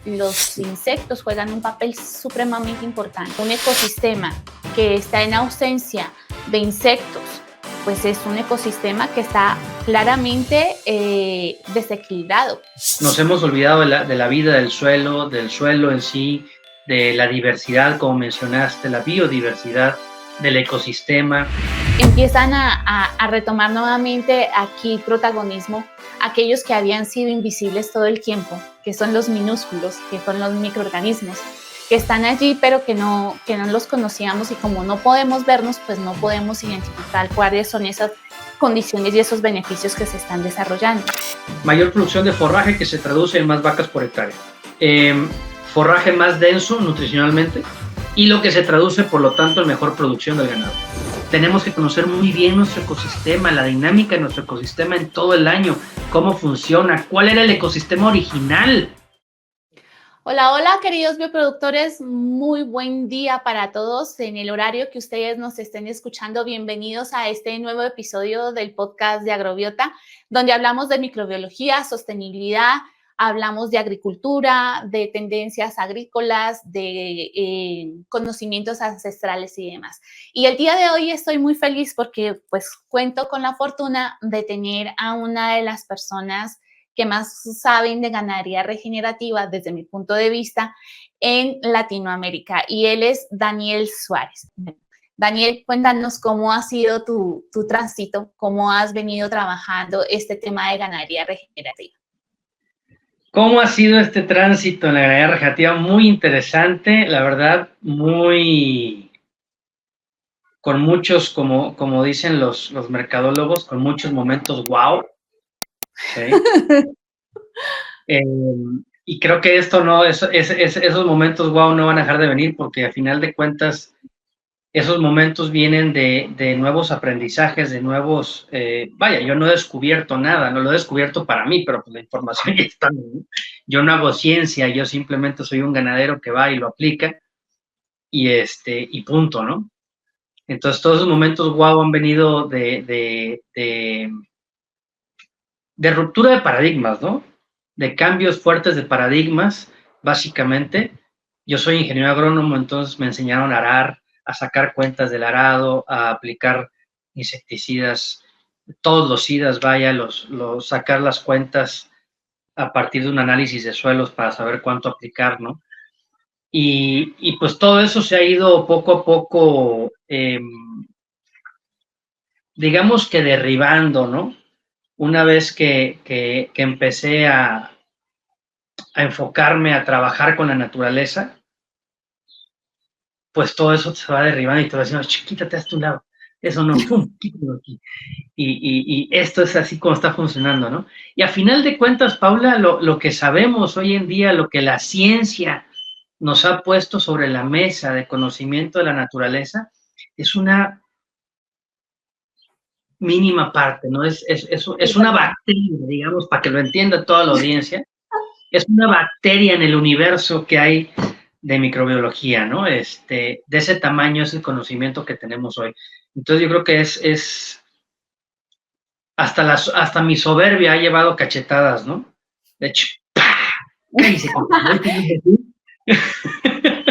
los insectos juegan un papel supremamente importante. Un ecosistema que está en ausencia de insectos, pues es un ecosistema que está claramente desequilibrado. Nos hemos olvidado de la vida del suelo en sí, de la diversidad, como mencionaste, la biodiversidad del ecosistema. Empiezan a retomar nuevamente aquí protagonismo aquellos que habían sido invisibles todo el tiempo, que son los minúsculos, que son los microorganismos, que están allí pero que no los conocíamos, y como no podemos vernos, pues no podemos identificar cuáles son esas condiciones y esos beneficios que se están desarrollando. Mayor producción de forraje, que se traduce en más vacas por hectárea. Forraje más denso nutricionalmente, y lo que se traduce, por lo tanto, en mejor producción del ganado. Tenemos que conocer muy bien nuestro ecosistema, la dinámica de nuestro ecosistema en todo el año, cómo funciona, cuál era el ecosistema original. Hola, hola, queridos bioproductores, muy buen día para todos en el horario que ustedes nos estén escuchando. Bienvenidos a este nuevo episodio del podcast de Agrobiota, donde hablamos de microbiología, sostenibilidad, hablamos de agricultura, de tendencias agrícolas, de conocimientos ancestrales y demás. Y el día de hoy estoy muy feliz porque pues cuento con la fortuna de tener a una de las personas que más saben de ganadería regenerativa desde mi punto de vista en Latinoamérica, y él es Daniel Suárez. Daniel, cuéntanos cómo ha sido tu tránsito, cómo has venido trabajando este tema de ganadería regenerativa. ¿Cómo ha sido este tránsito en la ganadería regenerativa? Muy interesante, la verdad, con muchos, como dicen los mercadólogos, con muchos momentos wow. ¿Sí? Y creo que esos momentos wow no van a dejar de venir, porque a final de cuentas esos momentos vienen de nuevos aprendizajes, de nuevos, yo no he descubierto nada, no lo he descubierto para mí, pero pues la información ya está, ¿no? Yo no hago ciencia, yo simplemente soy un ganadero que va y lo aplica, y punto, ¿no? Entonces todos esos momentos wow han venido de ruptura de paradigmas, ¿no? De cambios fuertes de paradigmas, básicamente. Yo soy ingeniero agrónomo, entonces me enseñaron a arar, a sacar cuentas del arado, a aplicar insecticidas, todos los SIDAs, sacar las cuentas a partir de un análisis de suelos para saber cuánto aplicar, ¿no? Y pues todo eso se ha ido poco a poco, digamos que derribando, ¿no? Una vez que empecé a enfocarme, a trabajar con la naturaleza, pues todo eso se va derribando y te va diciendo, quítate hasta un lado, eso no, pum, quítalo aquí. Y esto es así como está funcionando, ¿no? Y a final de cuentas, Paula, lo que sabemos hoy en día, lo que la ciencia nos ha puesto sobre la mesa de conocimiento de la naturaleza, es una mínima parte, ¿no? Es una bacteria, digamos, para que lo entienda toda la audiencia, es una bacteria en el universo que hay de microbiología, ¿no? De ese tamaño es el conocimiento que tenemos hoy. Entonces yo creo que hasta mi soberbia ha llevado cachetadas, ¿no? De hecho,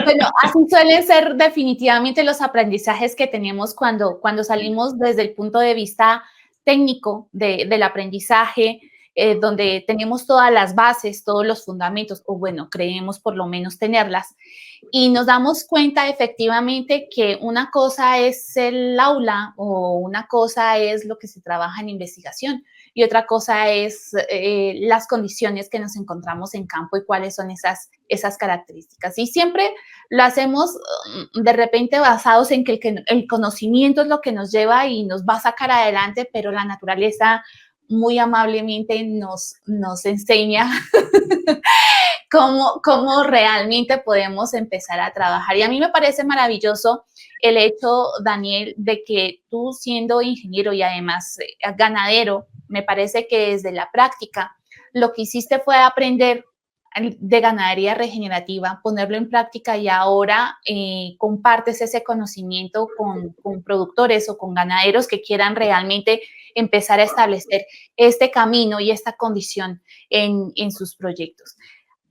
Bueno, así suelen ser definitivamente los aprendizajes que tenemos cuando salimos desde el punto de vista técnico del aprendizaje, donde tenemos todas las bases, todos los fundamentos, o bueno, creemos por lo menos tenerlas, y nos damos cuenta efectivamente que una cosa es el aula o una cosa es lo que se trabaja en investigación y otra cosa es las condiciones que nos encontramos en campo y cuáles son esas características. Y siempre lo hacemos de repente basados en que el conocimiento es lo que nos lleva y nos va a sacar adelante, pero la naturaleza muy amablemente nos enseña cómo realmente podemos empezar a trabajar. Y a mí me parece maravilloso el hecho, Daniel, de que tú, siendo ingeniero y además ganadero, me parece que desde la práctica lo que hiciste fue aprender de ganadería regenerativa, ponerlo en práctica, y ahora compartes ese conocimiento con productores o con ganaderos que quieran realmente empezar a establecer este camino y esta condición en sus proyectos.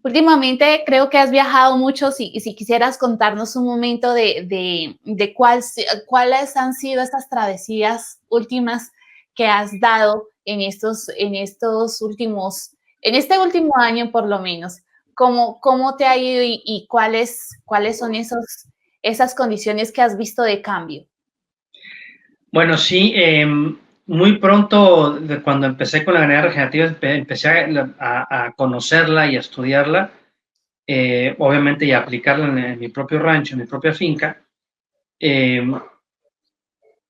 Últimamente creo que has viajado mucho, si quisieras contarnos un momento de cuáles han sido estas travesías últimas que has dado en este último año por lo menos. ¿Cómo te ha ido y cuáles son esas condiciones que has visto de cambio? Bueno, sí, muy pronto, cuando empecé con la ganadería regenerativa, empecé a conocerla y a estudiarla, obviamente, y a aplicarla en mi propio rancho, en mi propia finca.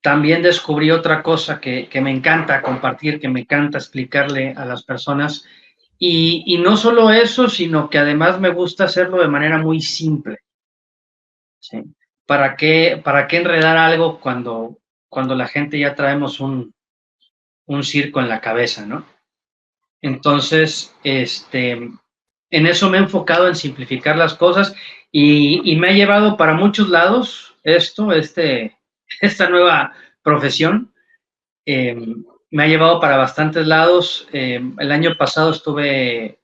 También descubrí otra cosa que me encanta compartir, que me encanta explicarle a las personas. Y no solo eso, sino que además me gusta hacerlo de manera muy simple. ¿Sí? ¿Para qué enredar algo cuando la gente ya traemos un circo en la cabeza, ¿no? Entonces, en eso me he enfocado, en simplificar las cosas, y me ha llevado para muchos lados esta nueva profesión. Me ha llevado para bastantes lados. El año pasado estuve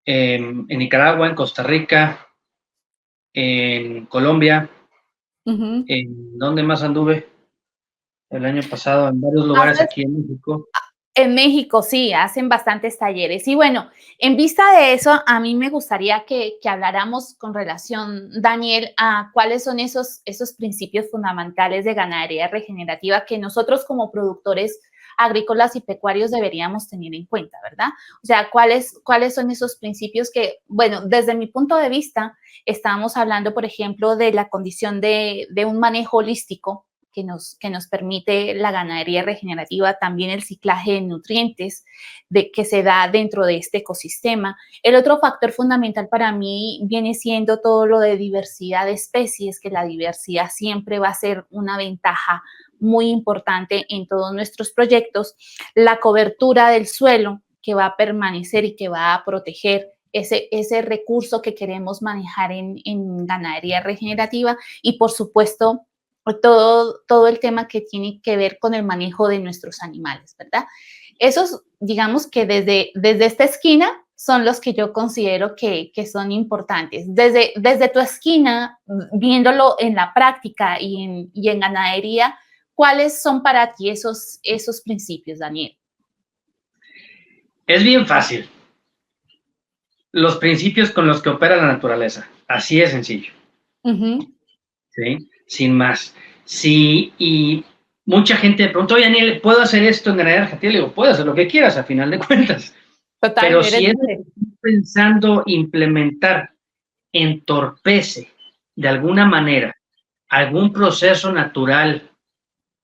en Nicaragua, en Costa Rica, en Colombia. ¿En dónde más anduve? El año pasado, en varios lugares Haces aquí en México. En México, sí, hacen bastantes talleres. Y bueno, en vista de eso, a mí me gustaría que habláramos con relación, Daniel, a cuáles son esos principios fundamentales de ganadería regenerativa que nosotros como productores agrícolas y pecuarios deberíamos tener en cuenta, ¿verdad? O sea, cuáles son esos principios que, bueno, desde mi punto de vista, estábamos hablando, por ejemplo, de la condición de un manejo holístico que nos permite la ganadería regenerativa, también el ciclaje de nutrientes que se da dentro de este ecosistema. El otro factor fundamental para mí viene siendo todo lo de diversidad de especies, que la diversidad siempre va a ser una ventaja muy importante en todos nuestros proyectos. La cobertura del suelo, que va a permanecer y que va a proteger ese recurso que queremos manejar en ganadería regenerativa, y por supuesto todo el tema que tiene que ver con el manejo de nuestros animales, ¿verdad? Esos, digamos que desde esta esquina son los que yo considero que son importantes. Desde tu esquina, viéndolo en la práctica y en ganadería, ¿cuáles son para ti esos principios, Daniel? Es bien fácil. Los principios con los que opera la naturaleza. Así de sencillo. ¿Sí? Sin más. Sí, y mucha gente me pregunta, oye, Daniel, ¿puedo hacer esto en ganadería regenerativa? Le digo, puedes hacer lo que quieras, a final de cuentas. Total, Pero si es pensando implementar, entorpece de alguna manera algún proceso natural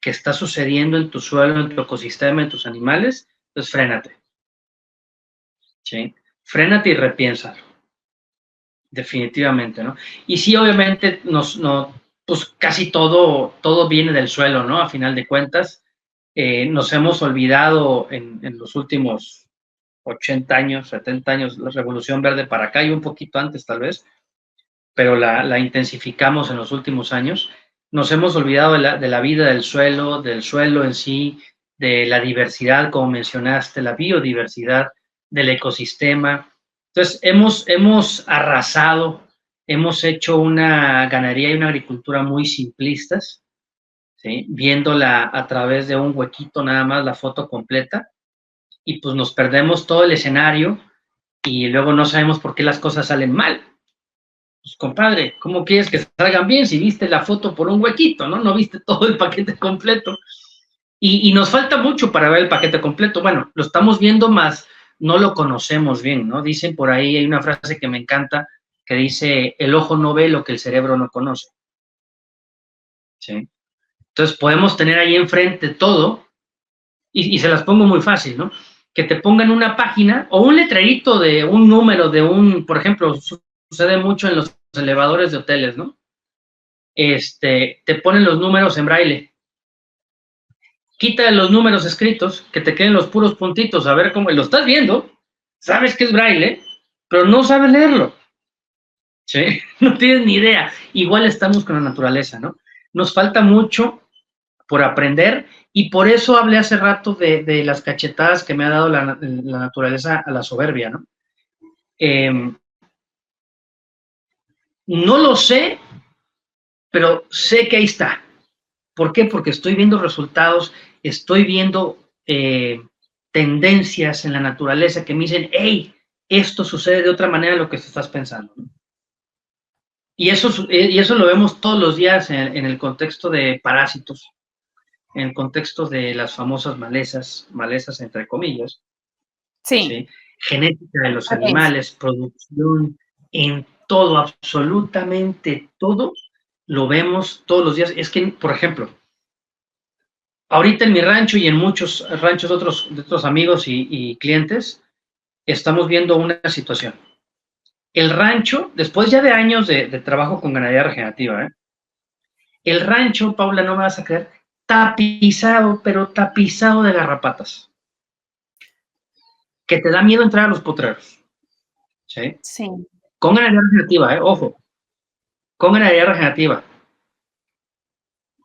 que está sucediendo en tu suelo, en tu ecosistema, en tus animales, pues frénate. ¿Sí? Frénate y repiénsalo. Definitivamente, ¿no? Y sí, obviamente, pues casi todo viene del suelo, ¿no? A final de cuentas, nos hemos olvidado en los últimos 80 años, 70 años, la Revolución Verde para acá y un poquito antes tal vez, pero la intensificamos en los últimos años. Nos hemos olvidado de la vida del suelo en sí, de la diversidad, como mencionaste, la biodiversidad del ecosistema. Entonces, hemos arrasado, hemos hecho una ganadería y una agricultura muy simplistas, ¿sí? Viéndola a través de un huequito nada más, la foto completa, y pues nos perdemos todo el escenario y luego no sabemos por qué las cosas salen mal. Pues compadre, ¿cómo quieres que salgan bien si viste la foto por un huequito, no? No viste todo el paquete completo. Y nos falta mucho para ver el paquete completo. Bueno, lo estamos viendo más, no lo conocemos bien, ¿no? Dicen por ahí, hay una frase que me encanta, que dice, el ojo no ve lo que el cerebro no conoce. ¿Sí? Entonces podemos tener ahí enfrente todo, y se las pongo muy fácil, ¿no? Que te pongan una página o un letrerito de un número de por ejemplo, sucede mucho en los elevadores de hoteles, ¿no? Te ponen los números en braille. Quita los números escritos, que te queden los puros puntitos, a ver cómo lo estás viendo, sabes que es braille, pero no sabes leerlo. ¿Sí? No tienes ni idea. Igual estamos con la naturaleza, ¿no? Nos falta mucho por aprender, y por eso hablé hace rato de las cachetadas que me ha dado la naturaleza a la soberbia, ¿no? No lo sé, pero sé que ahí está. ¿Por qué? Porque estoy viendo resultados, estoy viendo tendencias en la naturaleza que me dicen, hey, esto sucede de otra manera de lo que estás pensando. Y eso lo vemos todos los días en el contexto de parásitos, en el contexto de las famosas malezas entre comillas, Sí. ¿sí? Genética de los animales, producción, en todo, absolutamente todo, lo vemos todos los días. Es que, por ejemplo, ahorita en mi rancho y en muchos ranchos de otros amigos y clientes, estamos viendo una situación. El rancho, después ya de años de trabajo con ganadería regenerativa, el rancho, Paula, no me vas a creer, tapizado, pero tapizado de garrapatas, que te da miedo entrar a los potreros. ¿Sí? Sí. Con ganadería regenerativa, ojo, con ganadería regenerativa,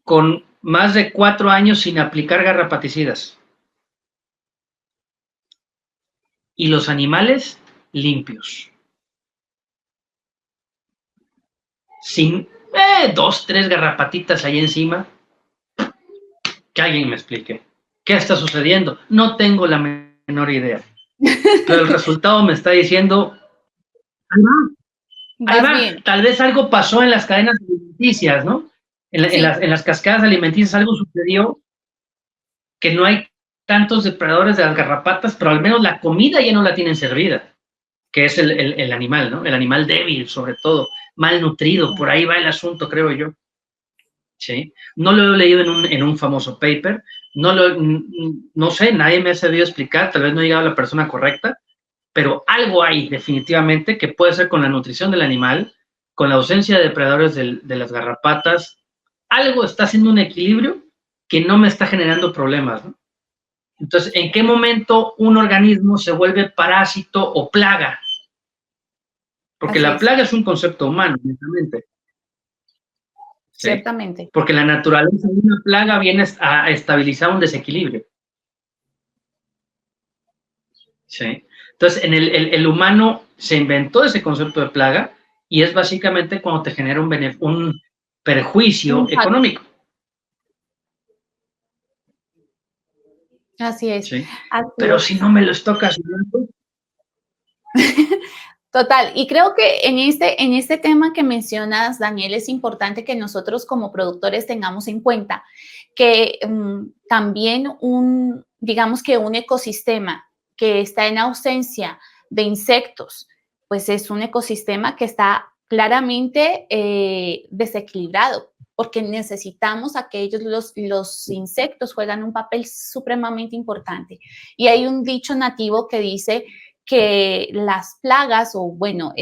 con más de 4 años sin aplicar garrapaticidas. Y los animales limpios. Sin 2, 3 garrapatitas ahí encima. Que alguien me explique. ¿Qué está sucediendo? No tengo la menor idea. Pero el resultado me está diciendo, ahí Vas va. bien. Tal vez algo pasó en las cadenas alimenticias, ¿no? Sí. En las cascadas alimenticias algo sucedió que no hay tantos depredadores de las garrapatas, pero al menos la comida ya no la tienen servida, que es el animal, ¿no? El animal débil, sobre todo, mal nutrido, por ahí va el asunto, creo yo. ¿Sí? No lo he leído en un famoso paper, no sé, nadie me ha sabido explicar, tal vez no he llegado a la persona correcta, pero algo hay definitivamente que puede ser con la nutrición del animal, con la ausencia de depredadores de las garrapatas, algo está haciendo un equilibrio que no me está generando problemas, ¿no? Entonces, ¿en qué momento un organismo se vuelve parásito o plaga? Porque Así la es. plaga es un concepto humano, netamente. ¿Sí? Ciertamente. Porque la naturaleza de una plaga viene a estabilizar un desequilibrio. ¿Sí? Entonces, el humano se inventó ese concepto de plaga y es básicamente cuando te genera un perjuicio Impacto. económico. Así es. ¿Sí? Así Pero es. si no me los tocas, Total, y creo que en este tema que mencionas, Daniel, es importante que nosotros como productores tengamos en cuenta que también digamos que un ecosistema que está en ausencia de insectos, pues es un ecosistema que está claramente desequilibrado, porque necesitamos aquellos, los insectos juegan un papel supremamente importante. Y hay un dicho nativo que dice que las plagas o bueno,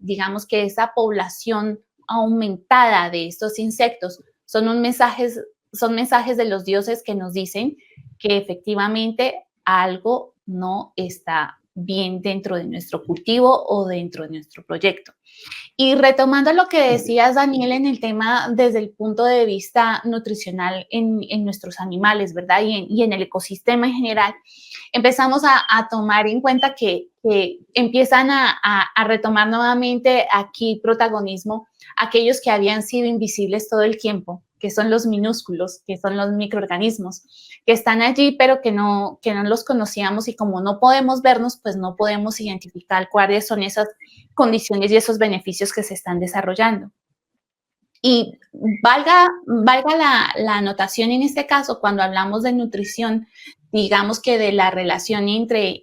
digamos que esa población aumentada de estos insectos son mensajes de los dioses que nos dicen que efectivamente algo no está bien dentro de nuestro cultivo o dentro de nuestro proyecto. Y retomando lo que decías, Daniel, en el tema desde el punto de vista nutricional en nuestros animales, ¿verdad? Y en el ecosistema en general, empezamos a tomar en cuenta que empiezan a retomar nuevamente aquí protagonismo aquellos que habían sido invisibles todo el tiempo, que son los minúsculos, que son los microorganismos, que están allí, pero que no los conocíamos y como no podemos vernos, pues no podemos identificar cuáles son esas condiciones y esos beneficios que se están desarrollando. Y valga la anotación en este caso, cuando hablamos de nutrición, digamos que de la relación entre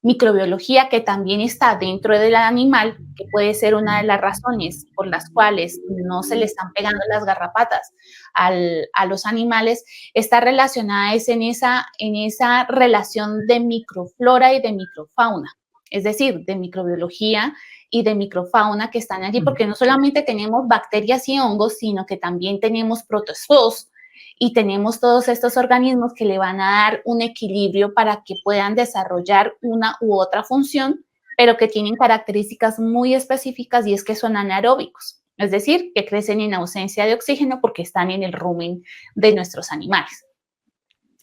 microbiología, que también está dentro del animal, que puede ser una de las razones por las cuales no se le están pegando las garrapatas a los animales, está relacionada es en esa relación de microflora y de microfauna, es decir, de microbiología y de microfauna que están allí, porque no solamente tenemos bacterias y hongos, sino que también tenemos protozoos y tenemos todos estos organismos que le van a dar un equilibrio para que puedan desarrollar una u otra función, pero que tienen características muy específicas y es que son anaeróbicos, es decir, que crecen en ausencia de oxígeno porque están en el rumen de nuestros animales.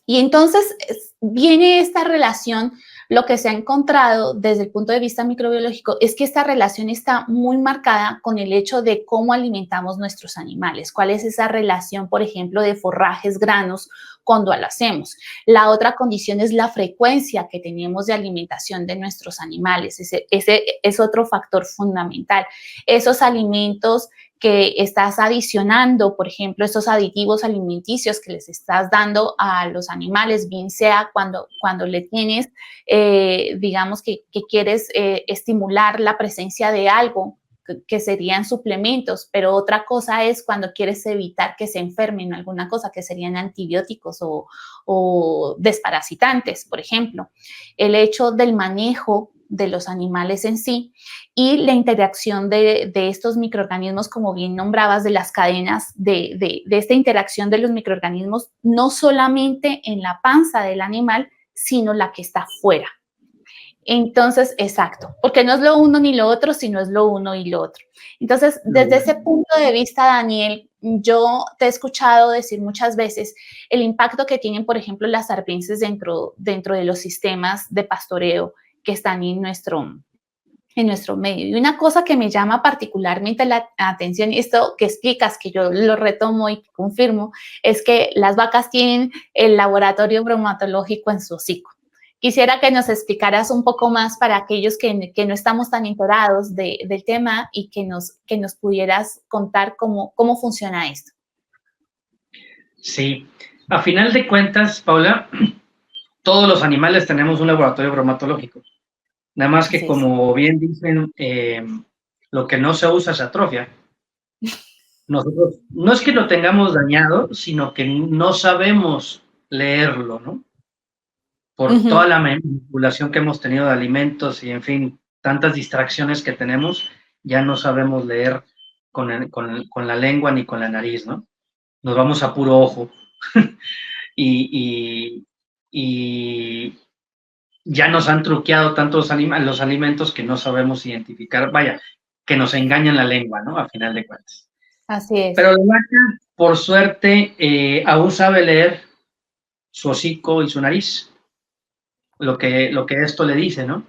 Y entonces viene esta relación. Lo que se ha encontrado desde el punto de vista microbiológico es que esta relación está muy marcada con el hecho de cómo alimentamos nuestros animales, cuál es esa relación, por ejemplo, de forrajes, granos, cuando lo hacemos. La otra condición es la frecuencia que tenemos de alimentación de nuestros animales. Ese es otro factor fundamental. Esos alimentos que estás adicionando, por ejemplo, esos aditivos alimenticios que les estás dando a los animales, bien sea cuando le tienes, digamos que quieres estimular la presencia de algo, que serían suplementos, pero otra cosa es cuando quieres evitar que se enfermen alguna cosa, que serían antibióticos o desparasitantes, por ejemplo. El hecho del manejo de los animales en sí y la interacción de estos microorganismos, como bien nombrabas, de las cadenas, de esta interacción de los microorganismos, no solamente en la panza del animal, sino la que está fuera. Entonces, exacto, porque no es lo uno ni lo otro, sino es lo uno y lo otro. Entonces, desde ese punto de vista, Daniel, yo te he escuchado decir muchas veces el impacto que tienen, por ejemplo, las arbences dentro de los sistemas de pastoreo que están en nuestro medio. Y una cosa que me llama particularmente la atención, y esto que explicas, que yo lo retomo y confirmo, es que las vacas tienen el laboratorio bromatológico en su hocico. Quisiera que nos explicaras un poco más para aquellos que no estamos tan enterados del tema y que nos pudieras contar cómo funciona esto. Sí, a final de cuentas, Paula, todos los animales tenemos un laboratorio bromatológico. Nada más que, como bien dicen, lo que no se usa se atrofia. Nosotros, no es que lo tengamos dañado, sino que no sabemos leerlo, ¿no? Por toda la manipulación que hemos tenido de alimentos y, en fin, tantas distracciones que tenemos, ya no sabemos leer con la lengua ni con la nariz, ¿no? Nos vamos a puro ojo. y ya nos han truqueado tantos los alimentos que no sabemos identificar, vaya, que nos engañan la lengua, ¿no? A final de cuentas. Así es. Pero la vaca, por suerte, aún sabe leer su hocico y su nariz, lo que esto le dice, ¿no?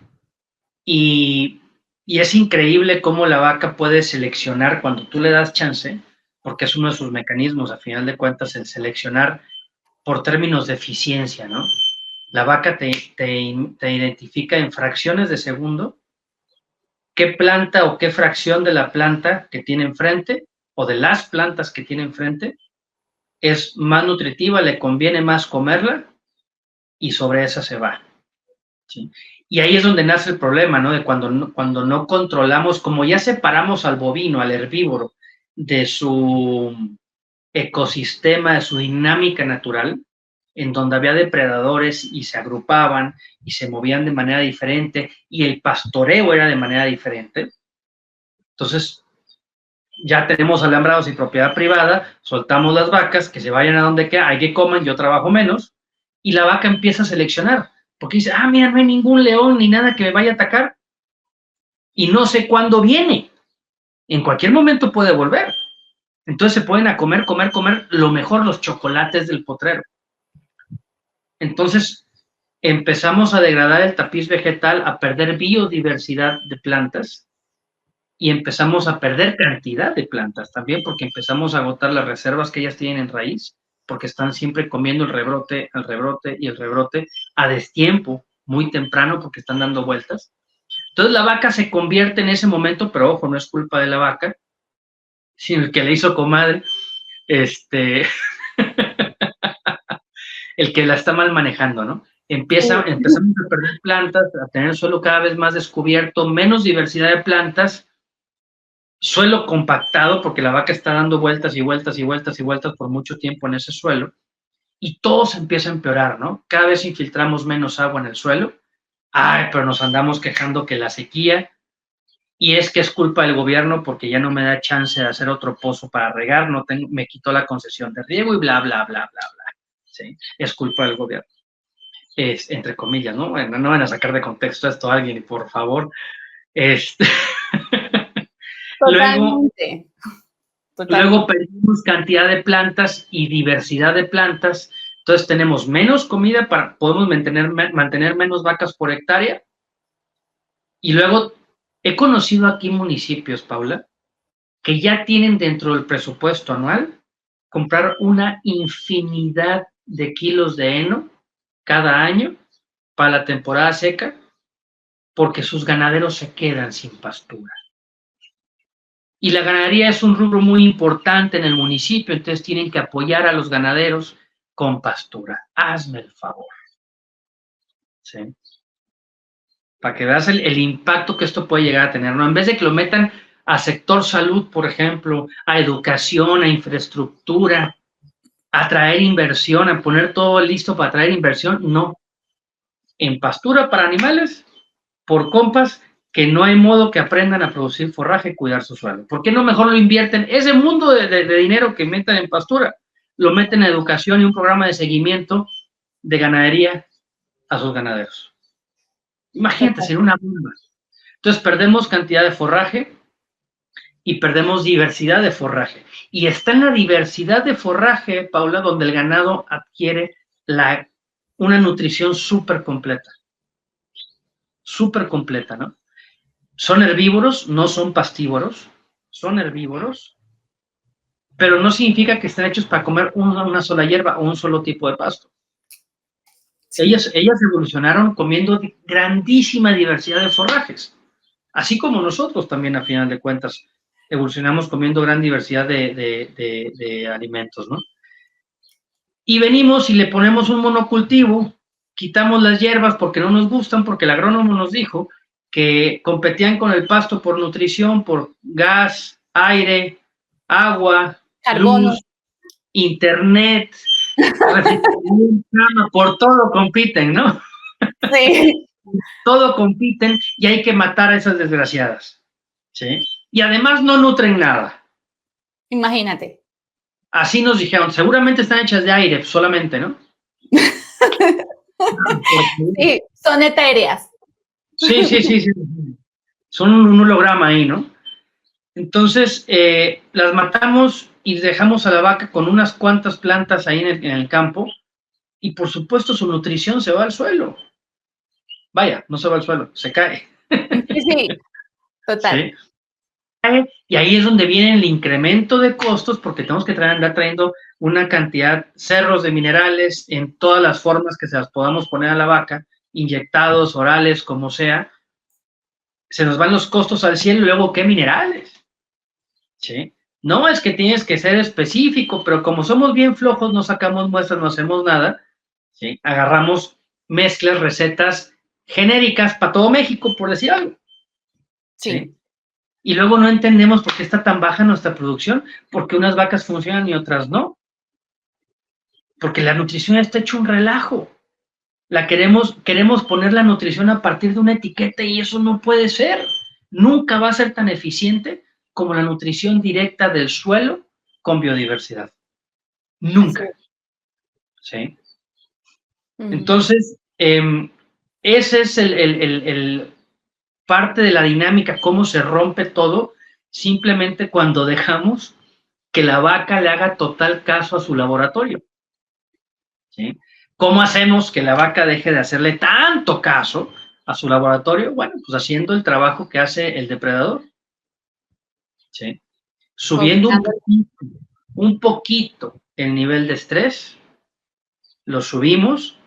Y es increíble cómo la vaca puede seleccionar cuando tú le das chance, porque es uno de sus mecanismos, a final de cuentas, el seleccionar por términos de eficiencia, ¿no? La vaca te identifica en fracciones de segundo qué planta o qué fracción de la planta que tiene enfrente o de las plantas que tiene enfrente es más nutritiva, le conviene más comerla y sobre esa se va. ¿Sí? Y ahí es donde nace el problema, ¿no? De cuando no controlamos, como ya separamos al bovino, al herbívoro, de su ecosistema, de su dinámica natural, en donde había depredadores y se agrupaban y se movían de manera diferente y el pastoreo era de manera diferente. Entonces, ya tenemos alambrados y propiedad privada, soltamos las vacas, que se vayan a donde hay que coman, yo trabajo menos, y la vaca empieza a seleccionar, porque dice, mira, no hay ningún león ni nada que me vaya a atacar, y no sé cuándo viene, en cualquier momento puede volver. Entonces se pueden a comer lo mejor los chocolates del potrero. Entonces empezamos a degradar el tapiz vegetal, a perder biodiversidad de plantas y empezamos a perder cantidad de plantas también porque empezamos a agotar las reservas que ellas tienen en raíz porque están siempre comiendo el rebrote y el rebrote a destiempo, muy temprano porque están dando vueltas. Entonces la vaca se convierte en ese momento, pero ojo, no es culpa de la vaca, sino el que le hizo comadre, el que la está mal manejando, ¿no? Empezamos a perder plantas, a tener el suelo cada vez más descubierto, menos diversidad de plantas, suelo compactado porque la vaca está dando vueltas y vueltas y vueltas y vueltas por mucho tiempo en ese suelo y todo se empieza a empeorar, ¿no? Cada vez infiltramos menos agua en el suelo, pero nos andamos quejando que la sequía y es que es culpa del gobierno porque ya no me da chance de hacer otro pozo para regar, me quitó la concesión de riego y bla, bla, bla, bla, bla. ¿Sí? Es culpa del gobierno. Es, entre comillas, ¿no? Bueno, no van a sacar de contexto esto a alguien, por favor. Totalmente. Luego perdimos cantidad de plantas y diversidad de plantas Entonces tenemos menos comida, podemos mantener menos vacas por hectárea. Y luego he conocido aquí municipios, Paula, que ya tienen dentro del presupuesto anual comprar una infinidad de kilos de heno cada año para la temporada seca, porque sus ganaderos se quedan sin pastura. Y la ganadería es un rubro muy importante en el municipio, entonces tienen que apoyar a los ganaderos con pastura. Hazme el favor. ¿Sí? Para que veas el impacto que esto puede llegar a tener, ¿no? En vez de que lo metan a sector salud, por ejemplo, a educación, a infraestructura, a traer inversión, a poner todo listo para traer inversión, no. En pastura para animales, por compas, que no hay modo que aprendan a producir forraje y cuidar su suelo. ¿Por qué no mejor lo invierten? Ese mundo de dinero que meten en pastura, lo meten en educación y un programa de seguimiento de ganadería a sus ganaderos. Imagínate, sería una bomba. Entonces perdemos cantidad de forraje y perdemos diversidad de forraje. Y está en la diversidad de forraje, Paula, donde el ganado adquiere una nutrición súper completa. Súper completa, ¿no? Son herbívoros, no son pastívoros, son herbívoros, pero no significa que estén hechos para comer una sola hierba o un solo tipo de pasto. Sí. Ellas evolucionaron comiendo grandísima diversidad de forrajes, así como nosotros también, a final de cuentas, evolucionamos comiendo gran diversidad de alimentos, ¿no? Y venimos y le ponemos un monocultivo, quitamos las hierbas porque no nos gustan, porque el agrónomo nos dijo que competían con el pasto por nutrición, por gas, aire, agua, carbono, luz, internet, por todo compiten, ¿no? Sí. Todo compiten y hay que matar a esas desgraciadas, ¿sí? Y además no nutren nada. Imagínate. Así nos dijeron, seguramente están hechas de aire solamente, ¿no? Sí, son etéreas. Sí. Son un holograma ahí, ¿no? Entonces, las matamos y dejamos a la vaca con unas cuantas plantas ahí en el campo y por supuesto su nutrición se va al suelo. Vaya, no se va al suelo, se cae. Sí, total. ¿Sí? Y ahí es donde viene el incremento de costos porque tenemos que andar trayendo una cantidad, cerros de minerales en todas las formas que se las podamos poner a la vaca, inyectados, orales, como sea. Se nos van los costos al cielo y luego, ¿qué minerales? ¿Sí? No es que tienes que ser específico, pero como somos bien flojos, no sacamos muestras, no hacemos nada, ¿sí? Agarramos mezclas, recetas genéricas para todo México, por decir algo. ¿Sí? Y luego no entendemos por qué está tan baja nuestra producción, porque unas vacas funcionan y otras no. Porque la nutrición está hecho un relajo. Queremos poner la nutrición a partir de una etiqueta y eso no puede ser. Nunca va a ser tan eficiente como la nutrición directa del suelo con biodiversidad. Nunca. ¿Sí? Entonces, ese es el parte de la dinámica, cómo se rompe todo, simplemente cuando dejamos que la vaca le haga total caso a su laboratorio. ¿Sí? ¿Cómo hacemos que la vaca deje de hacerle tanto caso a su laboratorio? Bueno, pues haciendo el trabajo que hace el depredador. ¿Sí? Subiendo un poquito el nivel de estrés, lo subimos,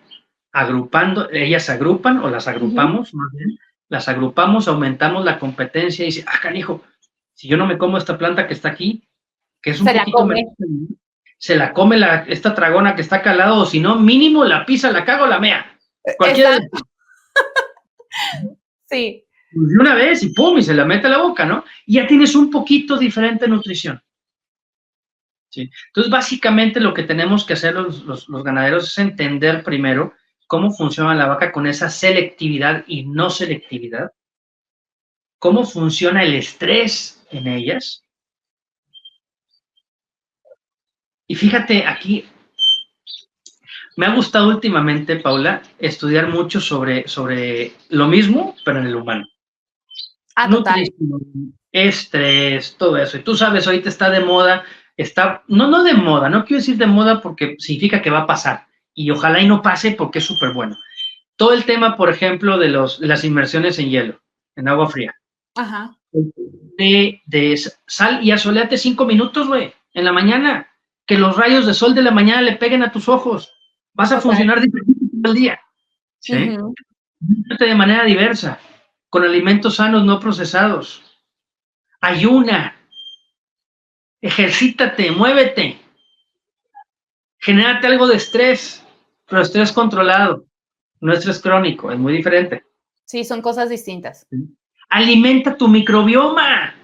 agrupando, ellas se agrupan o las agrupamos, más bien, las agrupamos, aumentamos la competencia y dice, canijo, si yo no me como esta planta que está aquí, que es un poquito menos, se la come esta tragona que está acá al lado, o si no, mínimo la pisa, la cago, la mea. Cualquiera de... Sí. De una vez y pum, y se la mete a la boca, ¿no? Y ya tienes un poquito diferente nutrición. ¿Sí? Entonces, básicamente lo que tenemos que hacer los ganaderos es entender primero cómo funciona la vaca con esa selectividad y no selectividad, cómo funciona el estrés en ellas. Y fíjate, aquí me ha gustado últimamente, Paula, estudiar mucho sobre lo mismo, pero en el humano. Nutrición, estrés, todo eso. Y tú sabes, ahorita está de moda, no de moda, no quiero decir de moda porque significa que va a pasar. y ojalá y no pase porque es súper bueno. Todo el tema, por ejemplo, de las inmersiones en hielo, en agua fría. Ajá. De sal y asoleate 5 minutos, güey, en la mañana. Que los rayos de sol de la mañana le peguen a tus ojos. Vas a Total. funcionar diferente todo el día. ¿Sí? Ujú. De manera diversa, con alimentos sanos no procesados. Ayuna, ejercítate, muévete, genérate algo de estrés, pero estrés controlado, no estrés crónico, es muy diferente. Sí, son cosas distintas. Alimenta tu microbioma.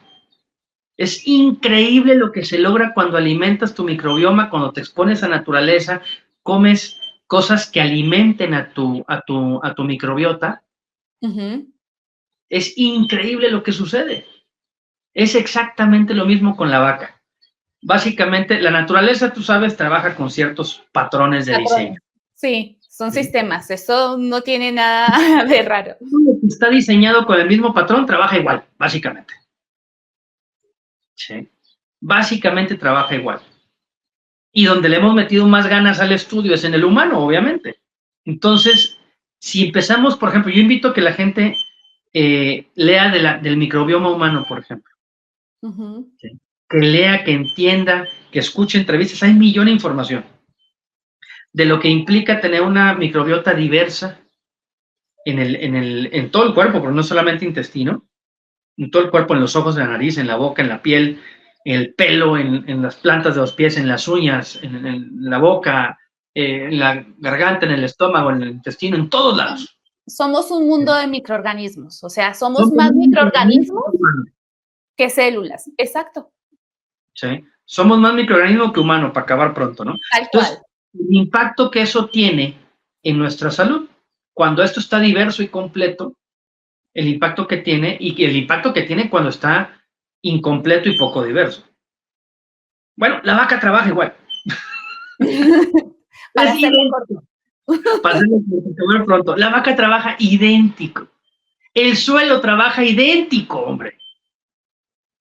Es increíble lo que se logra cuando alimentas tu microbioma, cuando te expones a naturaleza, comes cosas que alimenten a tu microbiota. Uh-huh. Es increíble lo que sucede. Es exactamente lo mismo con la vaca. Básicamente, la naturaleza, tú sabes, trabaja con ciertos patrones de diseño. Sí, son sistemas. Eso no tiene nada de raro. Está diseñado con el mismo patrón, trabaja igual, básicamente. ¿Sí? Básicamente trabaja igual. Y donde le hemos metido más ganas al estudio es en el humano, obviamente. Entonces, si empezamos, por ejemplo, yo invito a que la gente lea del microbioma humano, por ejemplo. Uh-huh. ¿Sí? Que lea, que entienda, que escuche entrevistas. Hay millón de información de lo que implica tener una microbiota diversa en todo el cuerpo, pero no solamente intestino, en todo el cuerpo, en los ojos, en la nariz, en la boca, en la piel, en el pelo, en las plantas de los pies, en las uñas, en la boca, en la garganta, en el estómago, en el intestino, en todos lados. Somos un mundo de microorganismos, o sea, somos más microorganismos que células. Exacto. ¿Sí? Somos más microorganismos que humanos, para acabar pronto, ¿no? Tal Entonces, cual. el impacto que eso tiene en nuestra salud, cuando esto está diverso y completo, el impacto que tiene y el impacto que tiene cuando está incompleto y poco diverso. Bueno, la vaca trabaja igual. Para hacerlo corto. Para hacerlo pronto. La vaca trabaja idéntico. El suelo trabaja idéntico, hombre.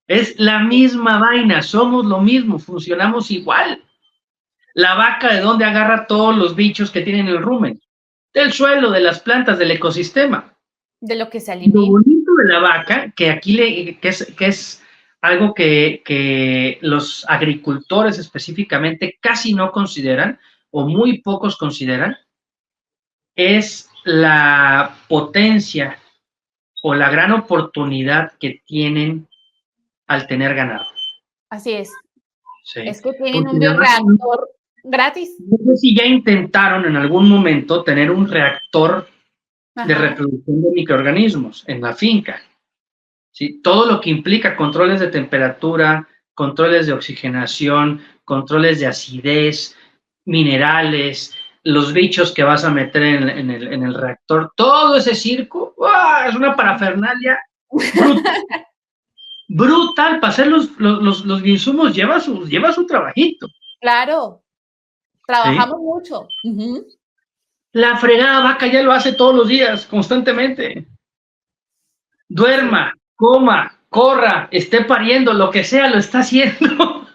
Es la misma vaina, somos lo mismo, funcionamos igual. La vaca, ¿de dónde agarra todos los bichos que tienen el rumen? Del suelo, de las plantas, del ecosistema. De lo que se Lo alimenta. bonito de la vaca, que aquí que es algo que los agricultores específicamente casi no consideran, o muy pocos consideran, es la potencia o la gran oportunidad que tienen al tener ganado. Así es. Sí. Es que tienen Porque un bioreactor gratis. No sé si ya intentaron en algún momento tener un reactor de Ajá. reproducción de microorganismos en la finca. ¿Sí? Todo lo que implica controles de temperatura, controles de oxigenación, controles de acidez, minerales, los bichos que vas a meter en el reactor, todo ese circo, ¡wow! Es una parafernalia brutal. Brutal, para hacer los insumos lleva su trabajito. Claro. ¿Sí? Trabajamos mucho. Uh-huh. La fregada vaca ya lo hace todos los días, constantemente. Duerma, coma, corra, esté pariendo, lo que sea, lo está haciendo.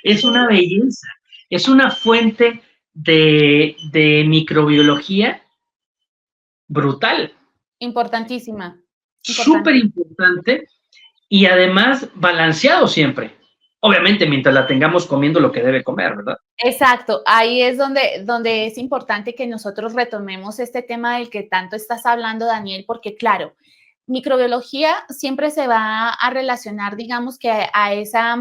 Es una belleza, es una fuente de microbiología brutal. Importantísima. Súper importante y además balanceado siempre. Obviamente mientras la tengamos comiendo lo que debe comer, ¿verdad? Exacto, ahí es donde es importante que nosotros retomemos este tema del que tanto estás hablando, Daniel, porque claro, microbiología siempre se va a relacionar, digamos que a esa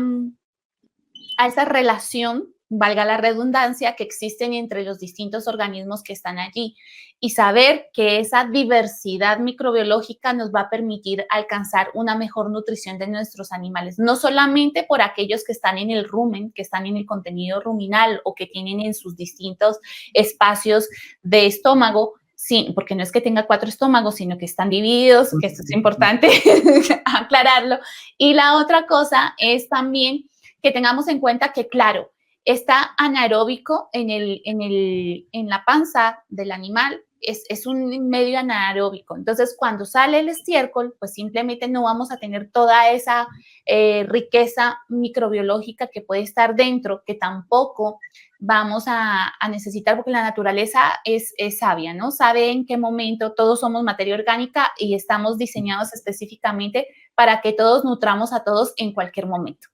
relación, valga la redundancia, que existen entre los distintos organismos que están allí y saber que esa diversidad microbiológica nos va a permitir alcanzar una mejor nutrición de nuestros animales, no solamente por aquellos que están en el rumen, que están en el contenido ruminal o que tienen en sus distintos espacios de estómago, sí, porque no es que tenga 4 estómagos, sino que están divididos, que esto es importante aclararlo. Y la otra cosa es también que tengamos en cuenta que, claro, está anaeróbico en la panza del animal, es un medio anaeróbico. Entonces, cuando sale el estiércol, pues simplemente no vamos a tener toda esa riqueza microbiológica que puede estar dentro, que tampoco vamos a necesitar, porque la naturaleza es sabia, ¿no? Sabe en qué momento todos somos materia orgánica y estamos diseñados específicamente para que todos nutramos a todos en cualquier momento.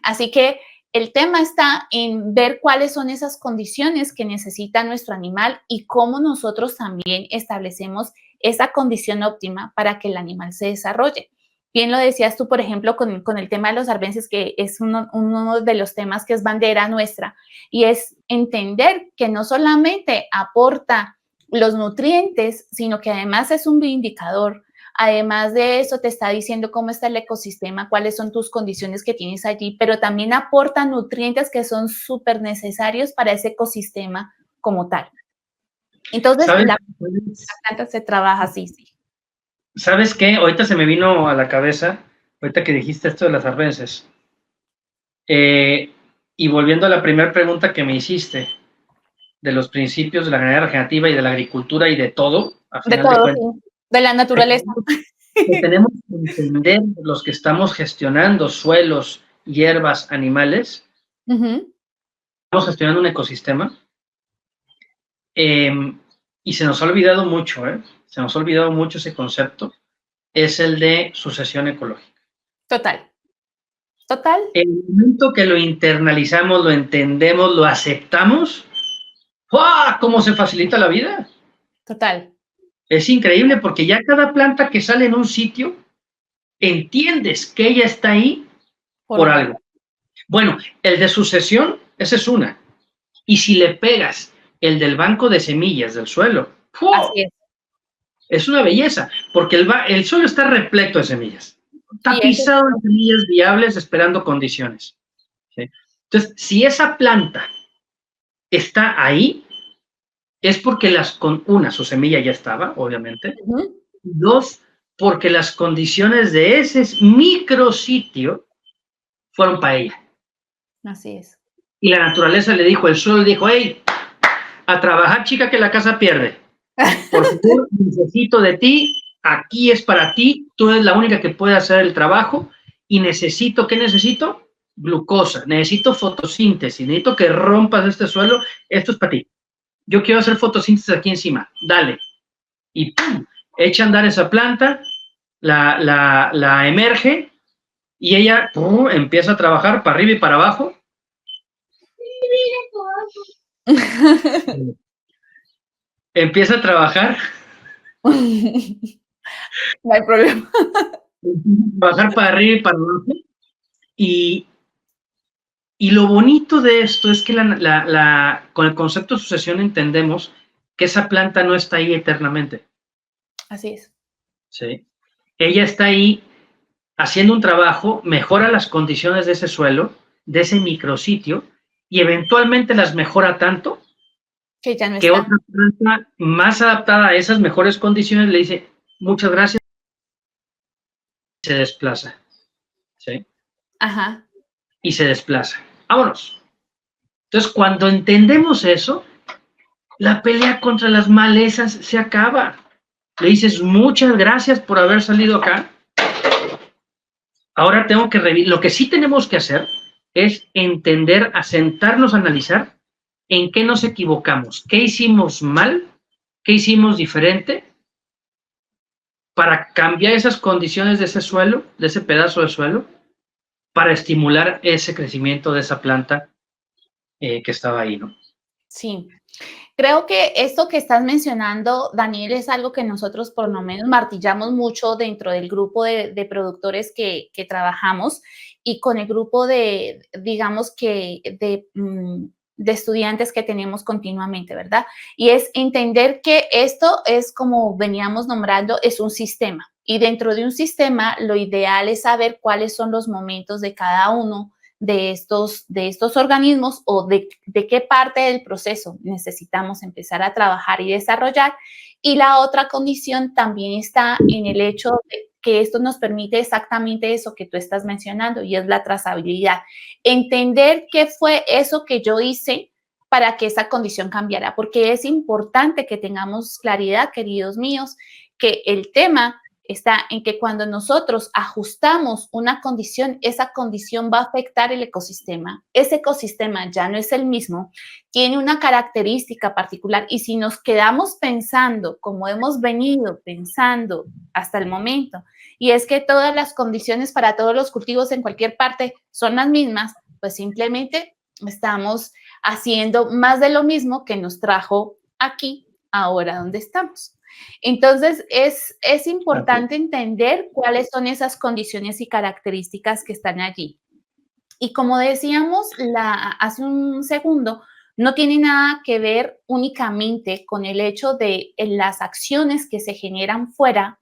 Así que el tema está en ver cuáles son esas condiciones que necesita nuestro animal y cómo nosotros también establecemos esa condición óptima para que el animal se desarrolle. Bien lo decías tú, por ejemplo, con el tema de los arbences, que es uno de los temas que es bandera nuestra, y es entender que no solamente aporta los nutrientes, sino que además es un bioindicador. Además de eso, te está diciendo cómo está el ecosistema, cuáles son tus condiciones que tienes allí, pero también aporta nutrientes que son súper necesarios para ese ecosistema como tal. Entonces, la planta se trabaja así, sí. ¿Sabes qué? Ahorita se me vino a la cabeza, ahorita que dijiste esto de las arbences. Y volviendo a la primera pregunta que me hiciste, de los principios de la ganadería regenerativa y de la agricultura y de todo, a final de todo, de cuentas, sí. De la naturaleza. Que tenemos que entender los que estamos gestionando suelos, hierbas, animales, estamos gestionando un ecosistema, y se nos ha olvidado mucho, se nos ha olvidado mucho ese concepto, es el de sucesión ecológica. Total. Total. El momento que lo internalizamos, lo entendemos, lo aceptamos, ¡wow! ¿Cómo se facilita la vida? Total. Es increíble porque ya cada planta que sale en un sitio, entiendes que ella está ahí por algo. Bueno, el de sucesión, esa es una. Y si le pegas el del banco de semillas del suelo, ¡wow! Así es una belleza, porque el suelo está repleto de semillas. Tapizado de semillas viables esperando condiciones. ¿Sí? Entonces, si esa planta está ahí, es porque su semilla ya estaba, obviamente. Dos, porque las condiciones de ese micrositio fueron para ella. Así es. Y la naturaleza le dijo, el suelo le dijo, hey, a trabajar, chica, que la casa pierde. Por favor, necesito de ti, aquí es para ti, tú eres la única que puede hacer el trabajo y necesito, ¿qué necesito? Glucosa, necesito fotosíntesis, necesito que rompas este suelo, esto es para ti. Yo quiero hacer fotosíntesis aquí encima, dale. Y ¡pum! Echa a andar esa planta, la emerge y ella empieza a trabajar para arriba y para abajo. Empieza a trabajar. No hay problema. Trabajar para arriba y para abajo. Y lo bonito de esto es que con el concepto de sucesión entendemos que esa planta no está ahí eternamente. Así es. ¿Sí? Ella está ahí haciendo un trabajo, mejora las condiciones de ese suelo, de ese micrositio, y eventualmente las mejora tanto que ya no que está. Otra planta más adaptada a esas mejores condiciones le dice, muchas gracias, y se desplaza. ¿Sí? Ajá. Y se desplaza. Vámonos. Entonces, cuando entendemos eso, la pelea contra las malezas se acaba. Le dices, muchas gracias por haber salido acá. Ahora tengo que revisar. Lo que sí tenemos que hacer es entender, sentarnos a analizar en qué nos equivocamos, qué hicimos mal, qué hicimos diferente para cambiar esas condiciones de ese suelo, de ese pedazo de suelo, para estimular ese crecimiento de esa planta que estaba ahí, ¿no? Sí. Creo que esto que estás mencionando, Daniel, es algo que nosotros por lo menos martillamos mucho dentro del grupo de productores que trabajamos y con el grupo digamos que de estudiantes que tenemos continuamente, ¿verdad? Y es entender que esto es, como veníamos nombrando, es un sistema. Y dentro de un sistema, lo ideal es saber cuáles son los momentos de cada uno de estos organismos o de qué parte del proceso necesitamos empezar a trabajar y desarrollar. Y la otra condición también está en el hecho de que esto nos permite exactamente eso que tú estás mencionando, y es la trazabilidad. Entender qué fue eso que yo hice para que esa condición cambiara, porque es importante que tengamos claridad, queridos míos, que el tema está en que cuando nosotros ajustamos una condición, esa condición va a afectar el ecosistema. Ese ecosistema ya no es el mismo, tiene una característica particular y si nos quedamos pensando como hemos venido pensando hasta el momento, y es que todas las condiciones para todos los cultivos en cualquier parte son las mismas, pues simplemente estamos haciendo más de lo mismo que nos trajo aquí, ahora donde estamos. Entonces, es importante entender cuáles son esas condiciones y características que están allí. Y como decíamos hace un segundo, no tiene nada que ver únicamente con el hecho de las acciones que se generan fuera,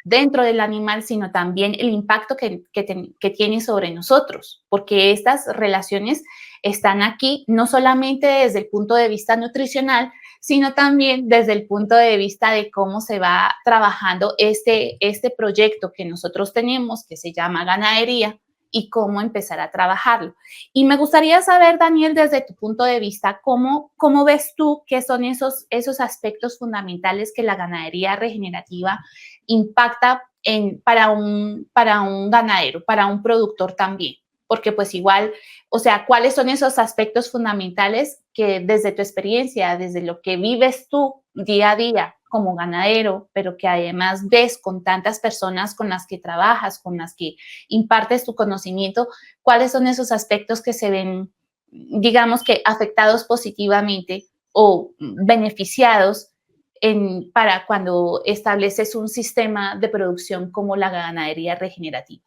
dentro del animal, sino también el impacto que tiene sobre nosotros, porque estas relaciones están aquí no solamente desde el punto de vista nutricional, sino también desde el punto de vista de cómo se va trabajando este proyecto que nosotros tenemos, que se llama ganadería, y cómo empezar a trabajarlo. Y me gustaría saber, Daniel, desde tu punto de vista, ¿cómo ves tú qué son esos aspectos fundamentales que la ganadería regenerativa impacta para un ganadero, para un productor también? Porque pues igual, o sea, ¿cuáles son esos aspectos fundamentales que desde tu experiencia, desde lo que vives tú día a día como ganadero, pero que además ves con tantas personas con las que trabajas, con las que impartes tu conocimiento, cuáles son esos aspectos que se ven, digamos que afectados positivamente o beneficiados para cuando estableces un sistema de producción como la ganadería regenerativa?